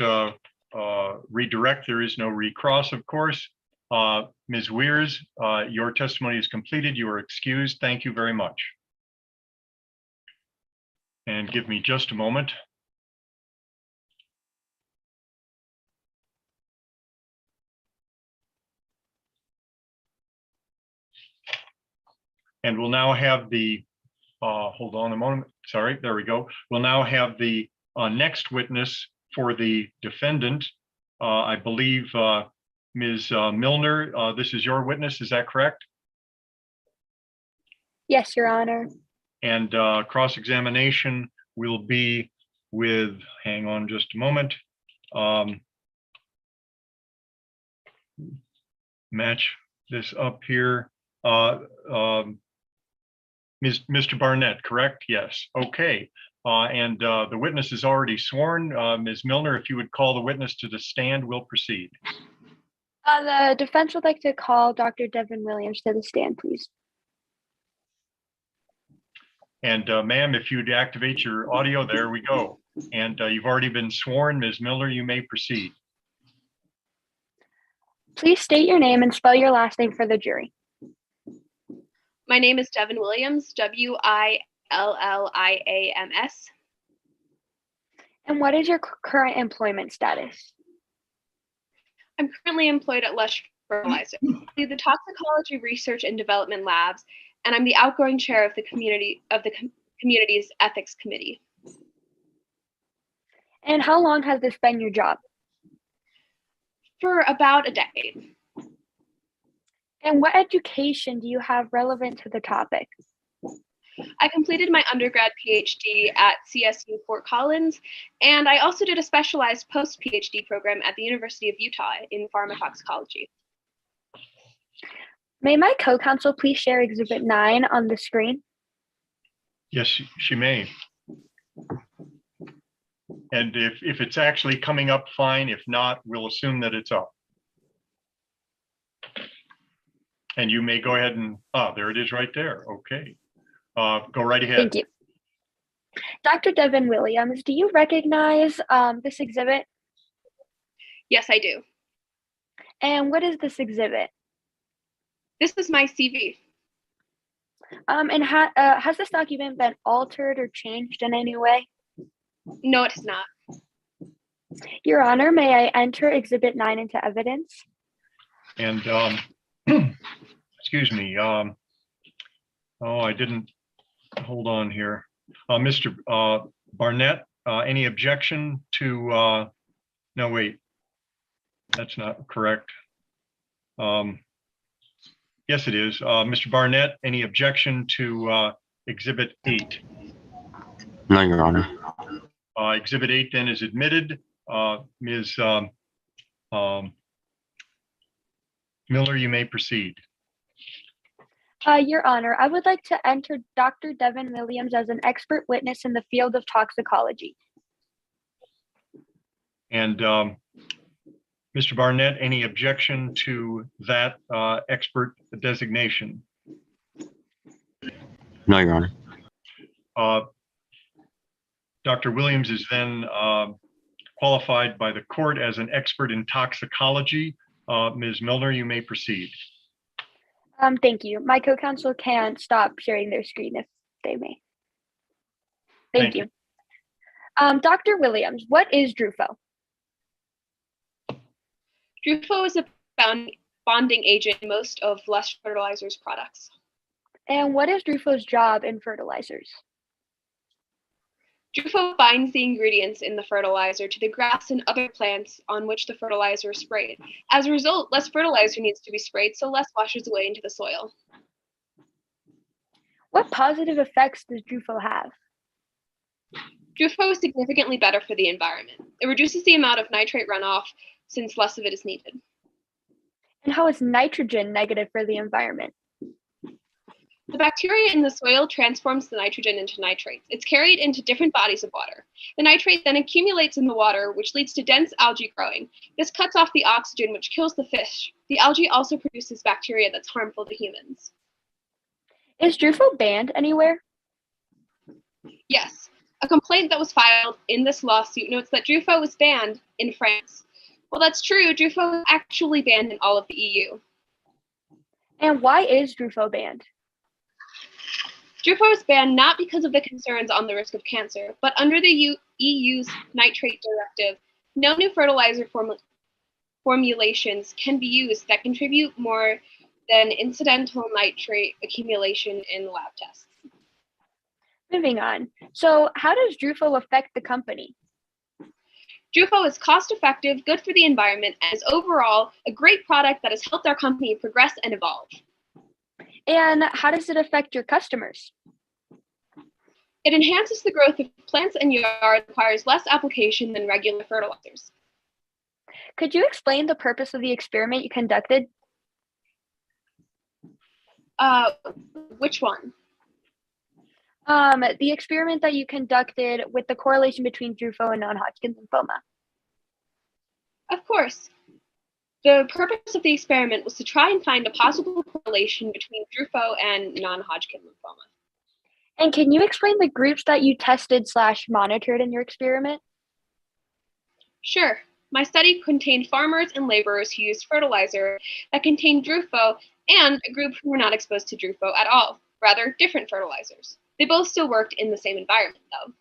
redirect, there is no recross, of course. Ms. Weirs, your testimony is completed. You are excused. Thank you very much. And give me just a moment. And we'll now have the, hold on a moment, sorry, there we go. We'll now have the next witness for the defendant. I believe Ms. Milner, this is your witness, is that correct? Yes, Your Honor. And cross-examination will be with, hang on just a moment. Match this up here. Mr. Barnett, correct? Yes. Okay. And the witness is already sworn. Ms. Milner, if you would call the witness to the stand, we'll proceed. The defense would like to call Dr. Devin Williams to the stand, please. And ma'am, if you'd activate your audio, there we go. And you've already been sworn. Ms. Miller, you may proceed. Please state your name and spell your last name for the jury. My name is Devin Williams, Williams. And what is your current employment status? I'm currently employed at Lush Fertilizer. I lead the toxicology research and development labs, and I'm the outgoing chair of the community's ethics committee. And how long has this been your job? For about a decade. And what education do you have relevant to the topic? I completed my undergrad PhD at CSU Fort Collins, and I also did a specialized post-PhD program at the University of Utah in pharmacotoxicology. May my co-counsel please share Exhibit 9 on the screen? Yes, she may. And if it's actually coming up, fine. If not, we'll assume that it's up. And you may go ahead and, there it is right there. Okay. Go right ahead. Thank you. Dr. Devin Williams, do you recognize this exhibit? Yes, I do. And what is this exhibit? This is my CV. And has this document been altered or changed in any way? No, it has not. Your Honor, may I enter Exhibit 9 into evidence? And excuse me. Oh, I didn't. Hold on here. Mr. Barnett, any objection to, no, wait, that's not correct. Yes, it is. Mr. Barnett, any objection to Exhibit 8? No, Your Honor. Exhibit 8 then is admitted. Ms. Miller, you may proceed. Your Honor, I would like to enter Dr. Devin Williams as an expert witness in the field of toxicology. And Mr. Barnett, any objection to that expert designation? No, Your Honor. Dr. Williams is then qualified by the court as an expert in toxicology. Ms. Milner, you may proceed. Thank you. My co-counsel can stop sharing their screen if they may. Thank you. Dr. Williams, what is DRUFO? DRUFO is a bonding agent in most of Lush Fertilizer's products. And what is DRUFO's job in fertilizers? DRUFO binds the ingredients in the fertilizer to the grass and other plants on which the fertilizer is sprayed. As a result, less fertilizer needs to be sprayed, so less washes away into the soil. What positive effects does DRUFO have? DRUFO is significantly better for the environment. It reduces the amount of nitrate runoff since less of it is needed. And how is nitrogen negative for the environment? The bacteria in the soil transforms the nitrogen into nitrates. It's carried into different bodies of water. The nitrate then accumulates in the water, which leads to dense algae growing. This cuts off the oxygen, which kills the fish. The algae also produces bacteria that's harmful to humans. Is DRUFO banned anywhere? Yes. A complaint that was filed in this lawsuit notes that DRUFO was banned in France. Well, that's true. DRUFO is actually banned in all of the EU. And why is DRUFO banned? DRUFO is banned not because of the concerns on the risk of cancer, but under the EU's nitrate directive, no new fertilizer formulations can be used that contribute more than incidental nitrate accumulation in lab tests. Moving on. So how does DRUFO affect the company? DRUFO is cost-effective, good for the environment, and is overall a great product that has helped our company progress and evolve. And how does it affect your customers? It enhances the growth of plants and yard, requires less application than regular fertilizers. Could you explain the purpose of the experiment you conducted? Which one? The experiment that you conducted with the correlation between DRUFO and non-Hodgkin lymphoma. Of course. The purpose of the experiment was to try and find a possible correlation between DRUFO and non-Hodgkin lymphoma. And can you explain the groups that you tested/monitored in your experiment? Sure. My study contained farmers and laborers who used fertilizer that contained DRUFO and a group who were not exposed to DRUFO at all, rather different fertilizers. They both still worked in the same environment, though.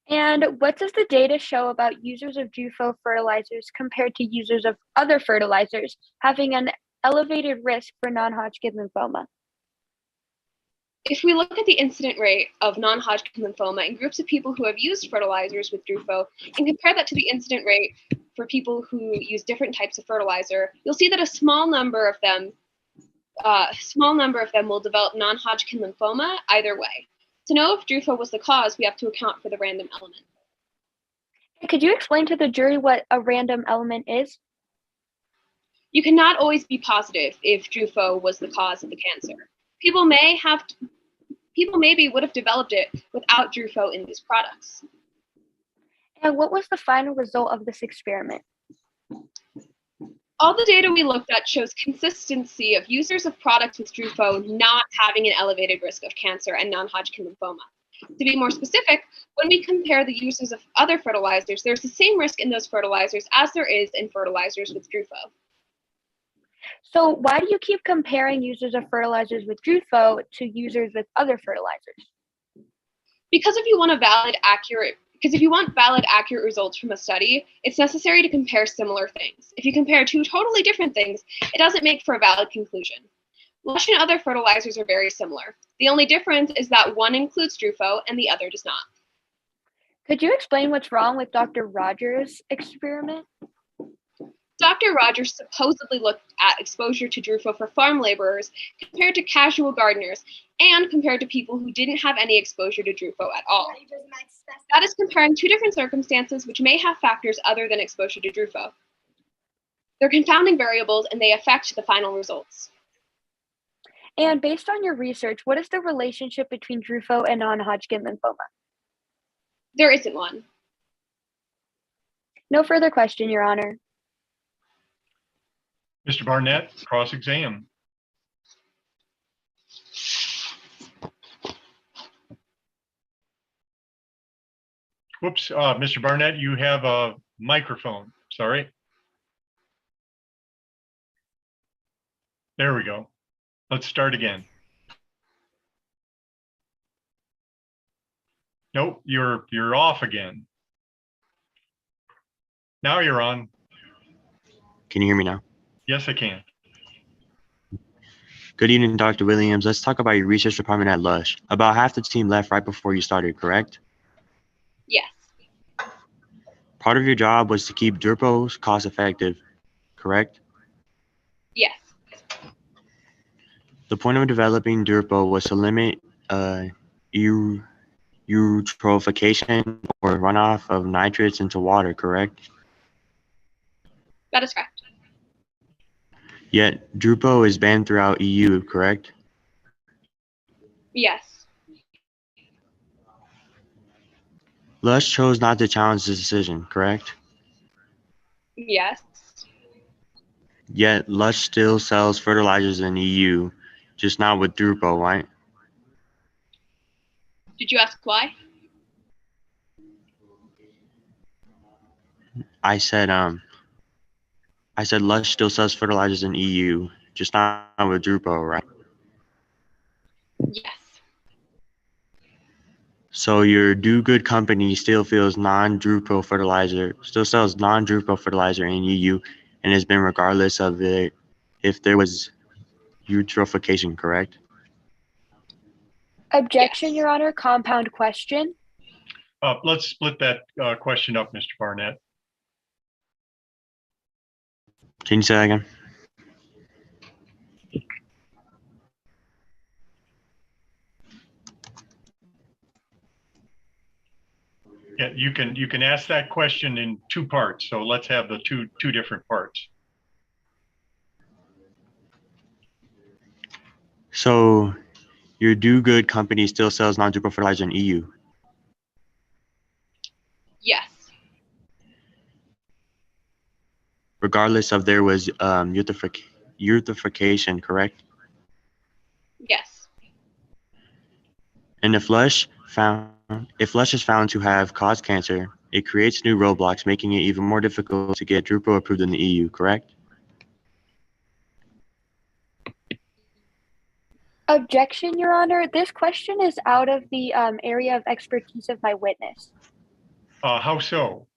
And what does the data show about users of DUFO fertilizers compared to users of other fertilizers having an elevated risk for non-Hodgkin lymphoma? If we look at the incident rate of non-Hodgkin lymphoma in groups of people who have used fertilizers with DUFO and compare that to the incident rate for people who use different types of fertilizer, you'll see that a small number of them will develop non-Hodgkin lymphoma either way. To know if DUFO was the cause, we have to account for the random element. Could you explain to the jury what a random element is? You cannot always be positive if DUFO was the cause of the cancer. People maybe would have developed it without DUFO in these products. And what was the final result of this experiment? All the data we looked at shows consistency of users of products with DUFO not having an elevated risk of cancer and non-Hodgkin lymphoma. To be more specific, when we compare the users of other fertilizers, there's the same risk in those fertilizers as there is in fertilizers with DUFO. So why do you keep comparing users of fertilizers with DUFO to users with other fertilizers? Because if you want valid, accurate results from a study, it's necessary to compare similar things. If you compare two totally different things, it doesn't make for a valid conclusion. Lush and other fertilizers are very similar. The only difference is that one includes DUFO and the other does not. Could you explain what's wrong with Dr. Rogers' experiment? Dr. Rogers supposedly looked at exposure to DUFO for farm laborers compared to casual gardeners and compared to people who didn't have any exposure to DUFO at all. That is comparing two different circumstances which may have factors other than exposure to DUFO. They're confounding variables and they affect the final results. And based on your research, what is the relationship between DUFO and non-Hodgkin lymphoma? There isn't one. No further question, Your Honor. Mr. Barnett, cross-exam. Whoops, Mr. Barnett, you have a microphone. Sorry. There we go. Let's start again. Nope, you're off again. Now you're on. Can you hear me now? Yes, I can. Good evening, Dr. Williams. Let's talk about your research department at Lush. About half the team left right before you started, correct? Yes. Part of your job was to keep DUFO cost effective, correct? Yes. The point of developing DUFO was to limit eutrophication or runoff of nitrates into water, correct? That is correct. Yet DUFO is banned throughout EU, correct? Yes. Lush chose not to challenge this decision, correct? Yes. Yet Lush still sells fertilizers in EU, just not with DUFO, right? Did you ask why? I said Lush still sells fertilizers in EU, just not with DUFO, right? Yes. So your Do Good company still sells non-DUFO fertilizer in EU, and has been regardless of it if there was eutrophication, correct? Objection, Yes. Your Honor. Compound question. Let's split that question up, Mr. Barnett. Can you say that again? Yeah, you can ask that question in two parts. So let's have the two different parts. So your Do Good company still sells non-DUFO fertilizer in EU. Yes. Regardless of there was eutrophication, correct? Yes. And if Lush is found to have caused cancer, it creates new roadblocks, making it even more difficult to get DUFO approved in the EU, correct? Objection, Your Honor. This question is out of the area of expertise of my witness. How so?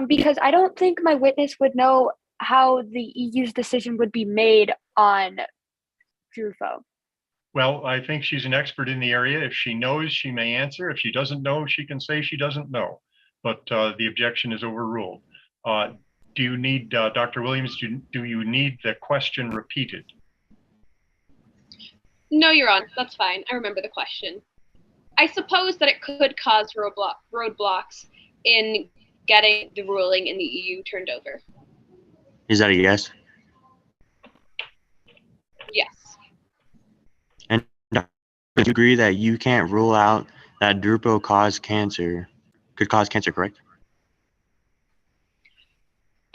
Because I don't think my witness would know how the EU's decision would be made on Drufo. Well, I think she's an expert in the area. If she knows, she may answer. If she doesn't know, she can say she doesn't know. But the objection is overruled. Do you need, Dr. Williams, do you need the question repeated? No, Your Honor, that's fine. I remember the question. I suppose that it could cause roadblocks in getting the ruling in the EU turned over. Is that a yes? Yes. And do you agree that you can't rule out that Drupal could cause cancer, correct?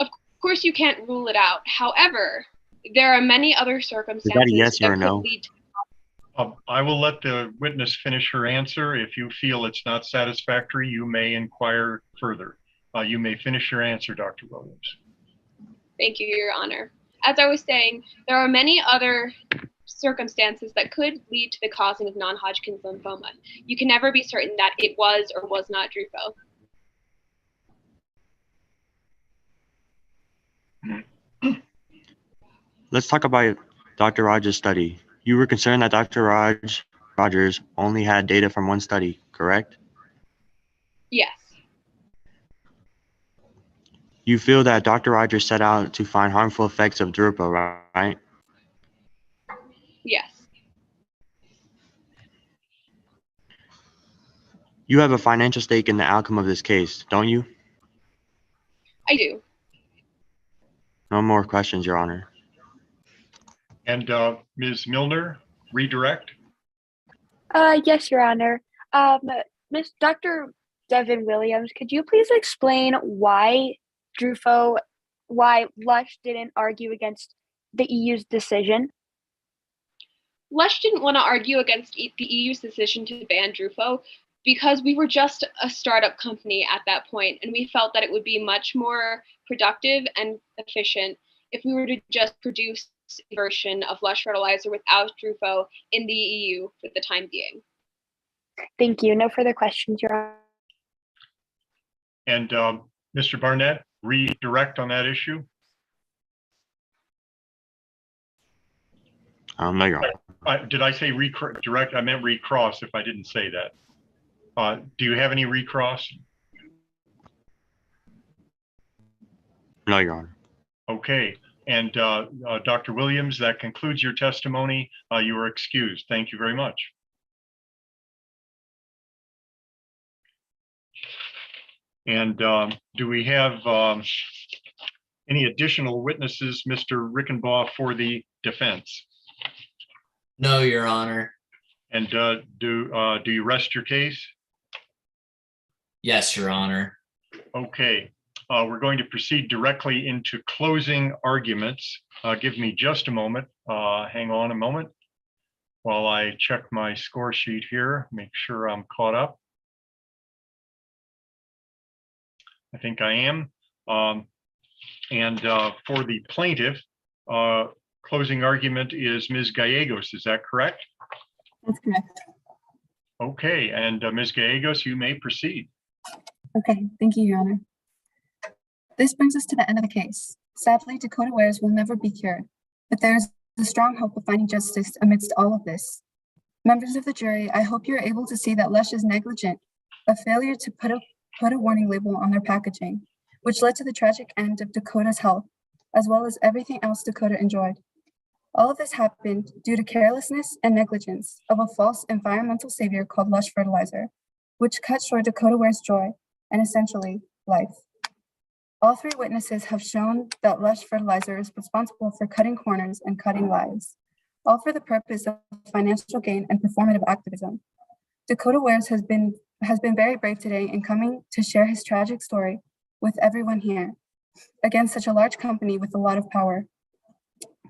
Of course, you can't rule it out. However, there are many other circumstances yes or that could no? lead to. I will let the witness finish her answer. If you feel it's not satisfactory, you may inquire further. You may finish your answer, Dr. Williams. Thank you, Your Honor. As I was saying, there are many other circumstances that could lead to the causing of non-Hodgkin's lymphoma. You can never be certain that it was or was not Drufo. Let's talk about Dr. Rogers' study. You were concerned that Dr. Rogers only had data from one study, correct? Yes. You feel that Dr. Rogers set out to find harmful effects of Drupal, right? Yes. You have a financial stake in the outcome of this case, don't you? I do. No more questions, Your Honor. And Ms. Milner, redirect. Yes, Your Honor. Dr. Devin Williams, could you please explain why Lush didn't argue against the EU's decision? Lush didn't want to argue against the EU's decision to ban Drufo because we were just a startup company at that point, and we felt that it would be much more productive and efficient if we were to just produce a version of Lush fertilizer without Drufo in the EU for the time being. Thank you. No further questions, Your Honor. And Mr. Barnett, redirect on that issue. No, Your Honor. Did I say redirect? I meant recross if I didn't say that. Do you have any recross? No, Your Honor. Okay. And Dr. Williams, that concludes your testimony. You are excused. Thank you very much. And do we have any additional witnesses, Mr. Rickenbaugh, for the defense? No, Your Honor. And do you rest your case? Yes, Your Honor. Okay. We're going to proceed directly into closing arguments. Give me just a moment. Hang on a moment while I check my score sheet here, make sure I'm caught up. I think I am. And for the plaintiff, closing argument is Ms. Gallegos. Is that correct? That's correct. Okay. And Ms. Gallegos, you may proceed. Okay, thank you, Your Honor. This brings us to the end of the case. Sadly, Dakota Wares will never be cured, but there is a strong hope of finding justice amidst all of this. Members of the jury, I hope you're able to see that Lush is negligent, a failure to put a warning label on their packaging, which led to the tragic end of Dakota's health, as well as everything else Dakota enjoyed. All of this happened due to carelessness and negligence of a false environmental savior called Lush Fertilizer, which cut short Dakota Wares' joy and essentially life. All three witnesses have shown that Lush Fertilizer is responsible for cutting corners and cutting lives, all for the purpose of financial gain and performative activism. Dakota Wares has been very brave today in coming to share his tragic story with everyone here against such a large company with a lot of power.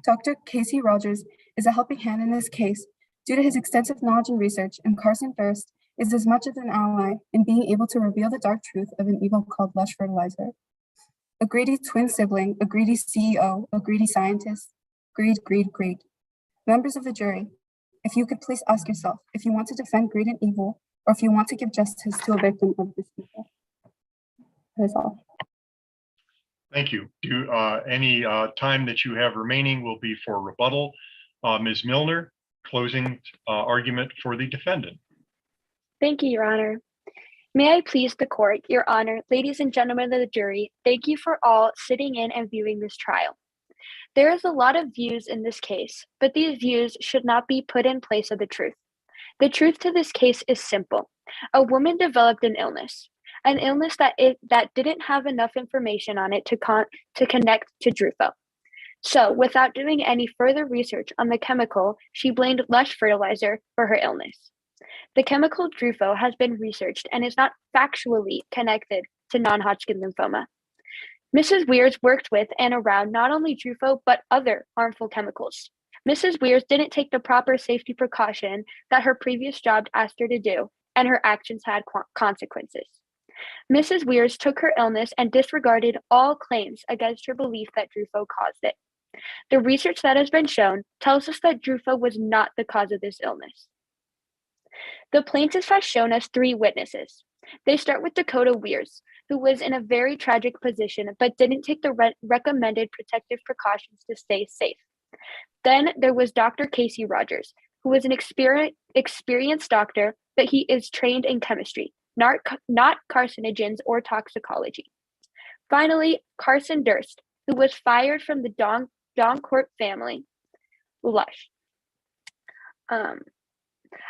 Dr. Casey Rogers is a helping hand in this case due to his extensive knowledge and research, and Carson Durst is as much of an ally in being able to reveal the dark truth of an evil called Lush Fertilizer. A greedy twin sibling, a greedy CEO, a greedy scientist, greed, greed, greed. Members of the jury, if you could please ask yourself if you want to defend greed and evil, or if you want to give justice to a victim of this evil. That's all. Thank you. Any time that you have remaining will be for rebuttal. Ms. Milner, closing argument for the defendant. Thank you, Your Honor. May I please the court, Your Honor, ladies and gentlemen of the jury, thank you for all sitting in and viewing this trial. There is a lot of views in this case, but these views should not be put in place of the truth. The truth to this case is simple. A woman developed an illness that didn't have enough information on it to connect to Drufo. So, without doing any further research on the chemical, she blamed Lush fertilizer for her illness. The chemical Drufo has been researched and is not factually connected to non-Hodgkin lymphoma. Mrs. Weirs worked with and around not only Drufo, but other harmful chemicals. Mrs. Weirs didn't take the proper safety precaution that her previous job asked her to do, and her actions had consequences. Mrs. Weirs took her illness and disregarded all claims against her belief that Drufo caused it. The research that has been shown tells us that Drufo was not the cause of this illness. The plaintiff has shown us 3 witnesses. They start with Dakota Weirs, who was in a very tragic position but didn't take the recommended protective precautions to stay safe. Then there was Dr. Casey Rogers, who was an experienced doctor, but he is trained in chemistry, not carcinogens or toxicology. Finally, Carson Durst, who was fired from the Doncourt family, Lush.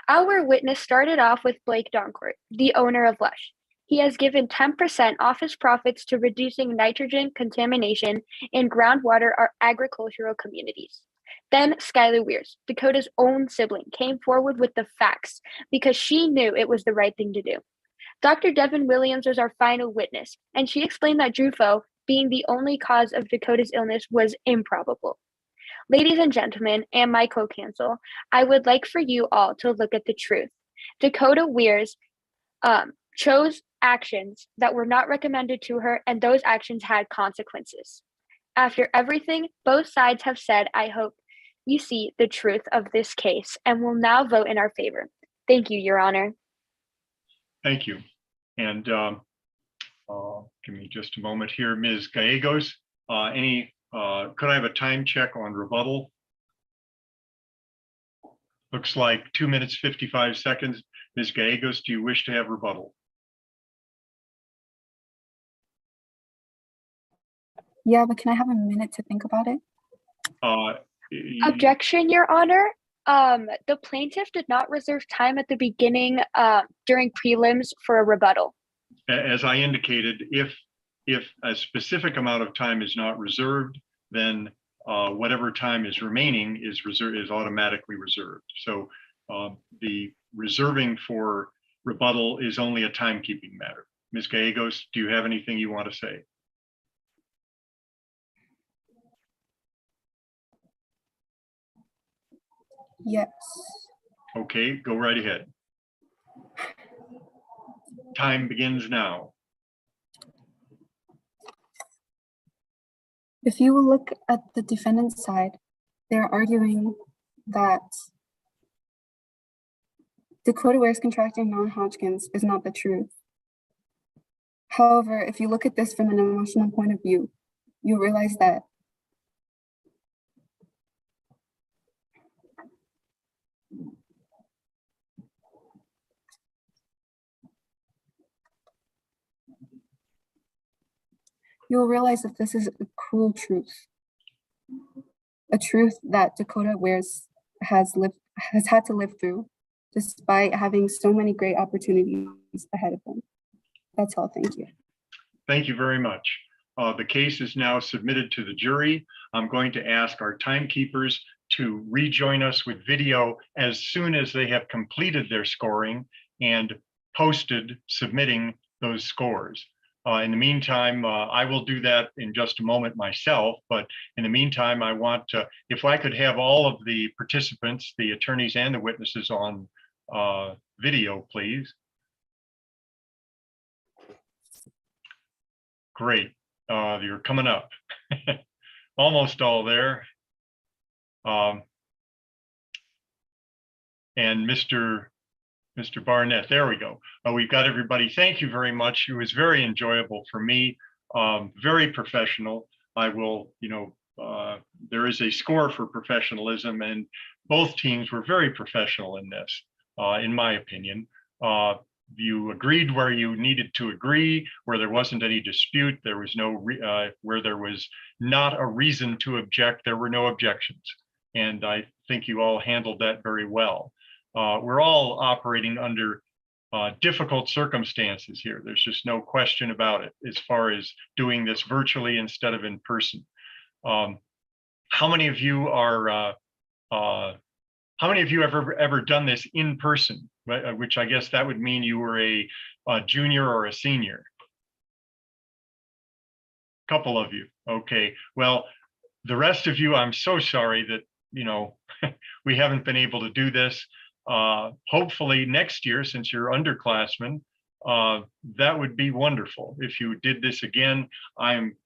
Our witness started off with Blake Doncourt, the owner of Lush. He has given 10% off his profits to reducing nitrogen contamination in groundwater or agricultural communities. Then Skylar Weirs, Dakota's own sibling, came forward with the facts because she knew it was the right thing to do. Dr. Devin Williams was our final witness, and she explained that Drufo, being the only cause of Dakota's illness, was improbable. Ladies and gentlemen, and my co-counsel, I would like for you all to look at the truth. Dakota Weirs chose actions that were not recommended to her, and those actions had consequences. After everything both sides have said, I hope you see the truth of this case and will now vote in our favor. Thank you, Your Honor. Thank you. And give me just a moment here. Ms. Gallegos, could I have a time check on rebuttal? Looks like 2 minutes, 55 seconds. Ms. Gallegos, do you wish to have rebuttal? Yeah, but can I have a minute to think about it? Objection, Your Honor. The plaintiff did not reserve time at the beginning during prelims for a rebuttal. As I indicated, if a specific amount of time is not reserved, then whatever time is remaining is automatically reserved. So the reserving for rebuttal is only a timekeeping matter. Ms. Gallegos, do you have anything you want to say? Yes. Okay, go right ahead. Time begins now. If you look at the defendant's side, they're arguing that Dakota Weirs contracting non-Hodgkin's is not the truth. However, if you look at this from an emotional point of view, you realize that this is a cruel truth. A truth that Dakota Weirs has had to live through, despite having so many great opportunities ahead of them. That's all, thank you. Thank you very much. The case is now submitted to the jury. I'm going to ask our timekeepers to rejoin us with video as soon as they have completed their scoring and posted submitting those scores. In the meantime, I will do that in just a moment myself, but in the meantime, I want to, if I could have all of the participants, the attorneys and the witnesses on video, please. Great, you're coming up. Almost all there. And Mr. Mr. Barnett. There we go. We've got everybody. Thank you very much. It was very enjoyable for me, very professional. I will, there is a score for professionalism, and both teams were very professional in this, in my opinion. You agreed where you needed to agree, where there wasn't any dispute. There was where there was not a reason to object, there were no objections. And I think you all handled that very well. We're all operating under difficult circumstances here. There's just no question about it as far as doing this virtually instead of in person. How many of you are, how many of you have ever done this in person? Which I guess that would mean you were a junior or a senior. Couple of you. Okay. Well, the rest of you, I'm so sorry that, we haven't been able to do this. Hopefully next year, since you're underclassmen, that would be wonderful. If you did this again,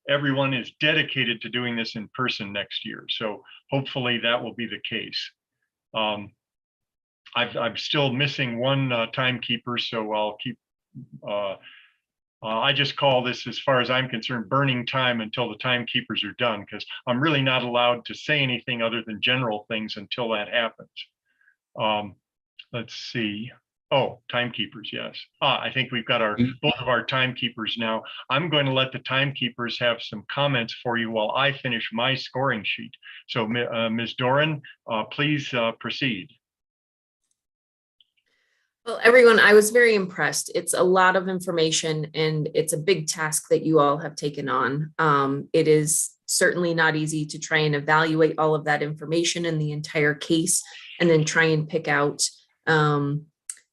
everyone is dedicated to doing this in person next year. So hopefully that will be the case. I'm still missing one timekeeper, so I'll keep, I just call this, as far as I'm concerned, burning time until the timekeepers are done, because I'm really not allowed to say anything other than general things until that happens. Let's see. Oh, timekeepers, yes. I think we've got both of our timekeepers now. I'm going to let the timekeepers have some comments for you while I finish my scoring sheet. So Ms. Doran, please proceed. Well, everyone, I was very impressed. It's a lot of information and it's a big task that you all have taken on. It is certainly not easy to try and evaluate all of that information in the entire case and then try and pick out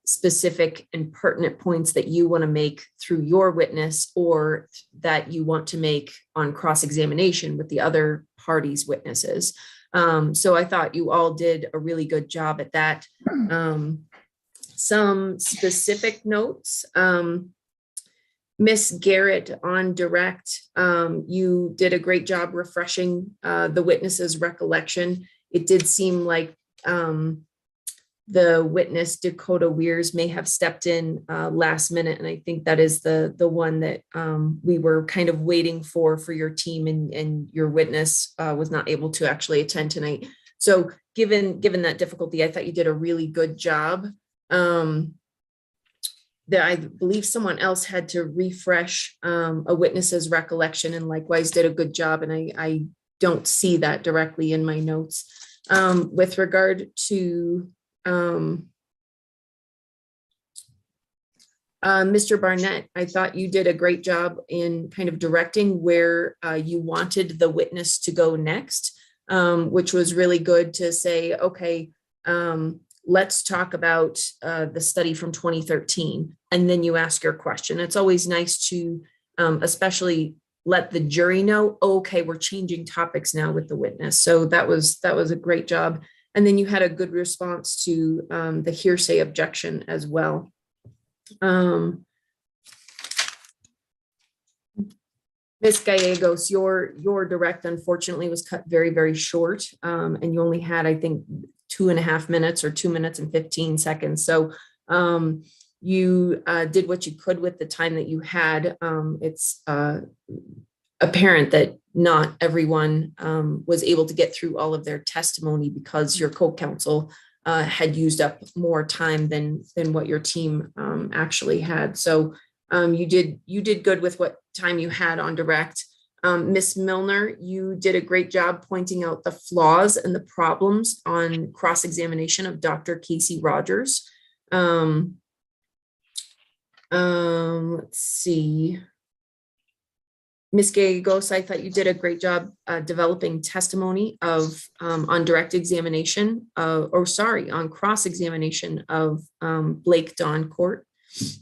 specific and pertinent points that you want to make through your witness or that you want to make on cross-examination with the other party's witnesses. So I thought you all did a really good job at that. Some specific notes. Miss Garrett on direct, you did a great job refreshing the witness's recollection. It did seem like the witness Dakota Weirs may have stepped in last minute, and I think that is the one that we were kind of waiting for your team, and your witness was not able to actually attend tonight. So given that difficulty, I thought you did a really good job. That I believe someone else had to refresh a witness's recollection and likewise did a good job, and I don't see that directly in my notes. With regard to Mr. Barnett, I thought you did a great job in kind of directing where you wanted the witness to go next, which was really good to say, okay, let's talk about the study from 2013, and then you ask your question. It's always nice to especially let the jury know, oh, okay, we're changing topics now with the witness. So that was a great job. And then you had a good response to the hearsay objection as well. Ms. Gallegos, your direct unfortunately was cut very, very short, and you only had, I think, 2.5 minutes or 2 minutes and 15 seconds. So you did what you could with the time that you had. It's apparent that not everyone was able to get through all of their testimony because your co-counsel had used up more time than what your team actually had. So you did good with what time you had on direct. Ms. Milner, you did a great job pointing out the flaws and the problems on cross-examination of Dr. Casey Rogers. Let's see. Ms. Gallegos, I thought you did a great job developing testimony of on direct examination, on cross-examination of Blake Doncourt,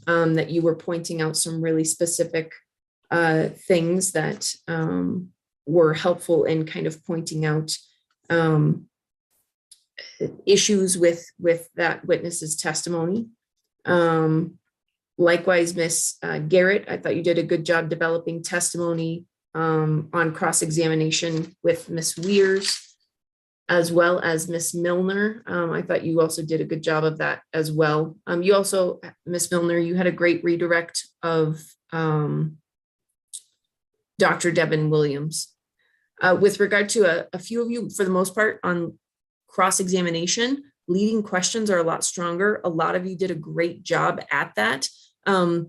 that you were pointing out some really specific things that were helpful in kind of pointing out issues with that witness's testimony. Likewise, Ms. Garrett, I thought you did a good job developing testimony on cross-examination with Ms. Weirs. as well as Miss Milner. I thought you also did a good job of that as well. You also, Miss Milner, you had a great redirect of Dr. Devin Williams. With regard to a few of you, for the most part, on cross-examination, leading questions are a lot stronger. A lot of you did a great job at that. And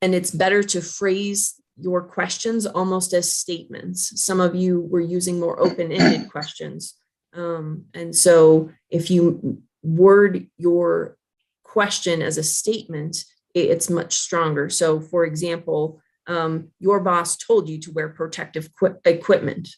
it's better to phrase your questions almost as statements. Some of you were using more open-ended questions. And so if you word your question as a statement, it's much stronger. So for example, your boss told you to wear protective equipment.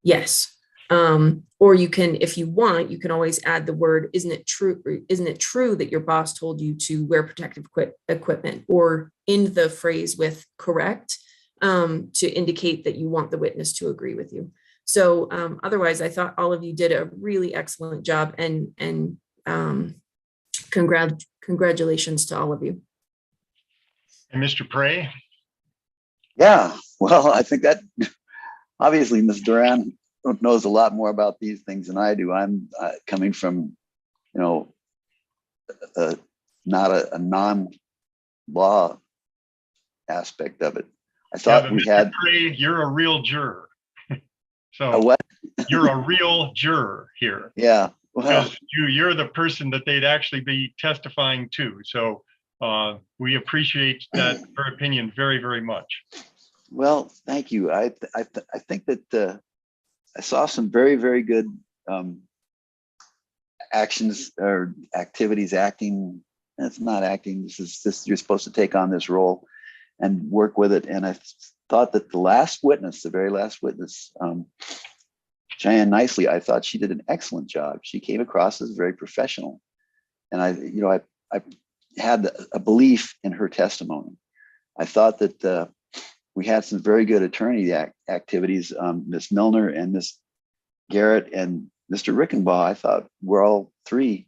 Yes. Or you can, if you want, you can always add the word, isn't it true? Isn't it true that your boss told you to wear protective equipment, or end the phrase with correct, to indicate that you want the witness to agree with you. So otherwise, I thought all of you did a really excellent job, and congratulations to all of you. And Mr. Prey? Yeah, well, I think that obviously Ms. Duran knows a lot more about these things than I do. I'm coming from, you know, not a non-law aspect of it. I thought we Mr. had. Prey, you're a real juror. So A what? You're a real juror here. Yeah. Well, because you're the person that they'd actually be testifying to. So we appreciate that her opinion very, very much. Well, thank you. I think that I saw some very, very good actions or activities, acting. It's not acting. This is just, you're supposed to take on this role and work with it. And I thought that the last witness, the very last witness, Cheyenne Nicely, I thought she did an excellent job. She came across as very professional. And I had a belief in her testimony. I thought that we had some very good attorney activities. Ms. Milner and Ms. Garrett and Mr. Rickenbaugh, I thought were all three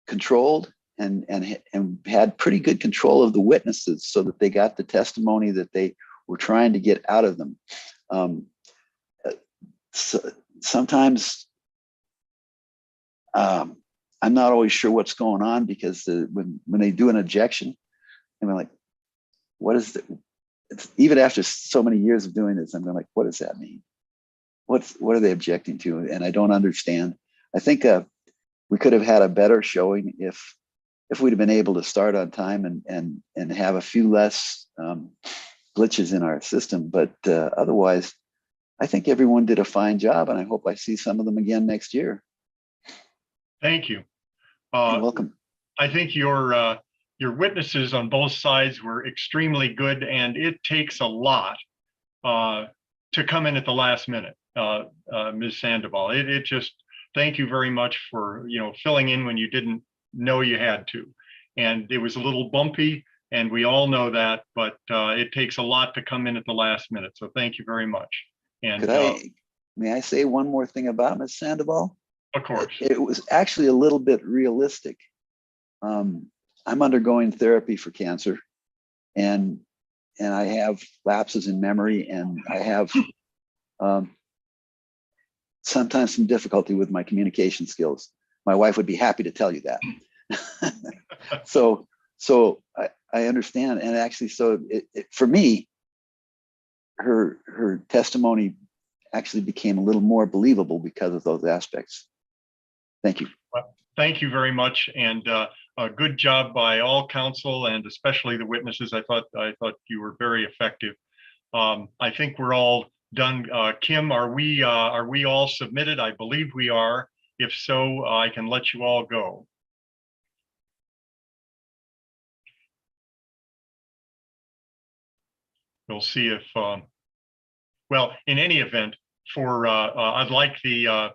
controlled and had pretty good control of the witnesses so that they got the testimony that they were trying to get out of them. So sometimes I'm not always sure what's going on, because when they do an objection, I'm like, what is it? Even after so many years of doing this, I'm going like, what does that mean? What are they objecting to? And I don't understand. I think we could have had a better showing if we'd have been able to start on time and have a few less glitches in our system. But otherwise, I think everyone did a fine job, and I hope I see some of them again next year. Thank you. You're welcome. I think your witnesses on both sides were extremely good, and it takes a lot to come in at the last minute, Ms. Sandoval. It just, thank you very much for filling in when you didn't know you had to. And it was a little bumpy, and we all know that, but it takes a lot to come in at the last minute. So thank you very much. And may I say one more thing about Ms. Sandoval? Of course. It was actually a little bit realistic. I'm undergoing therapy for cancer, and I have lapses in memory, and I have sometimes some difficulty with my communication skills. My wife would be happy to tell you that. so I understand, and actually, so for me, her testimony actually became a little more believable because of those aspects. Thank you. Well, thank you very much, and a good job by all counsel, and especially the witnesses. I thought you were very effective. I think we're all done. Kim, are we all submitted? I believe we are. If so, I can let you all go. We'll see if, well, in any event, I'd like the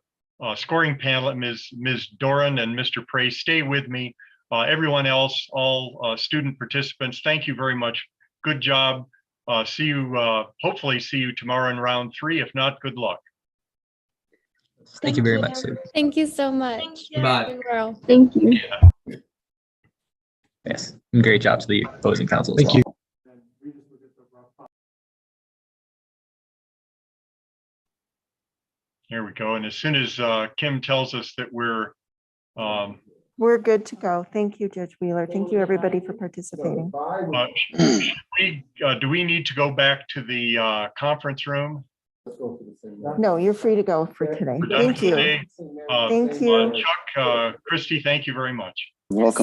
scoring panel, Ms. Doran and Mr. Prey, stay with me. Everyone else, all student participants, thank you very much. Good job. See you, hopefully see you tomorrow in round 3. If not, good luck. Thank you very much, Sue. Thank you so much. Goodbye. Thank you. Yeah. Yes, and great job to the opposing counsel as Thank well. you. There we go. And as soon as Kim tells us that we're good to go. Thank you, Judge Wheeler. Thank you, everybody, for participating. do we need to go back to the conference room? No, you're free to go for today. We're done Thank for you. today. Thank you. Chuck, Christy, thank you very much. Welcome.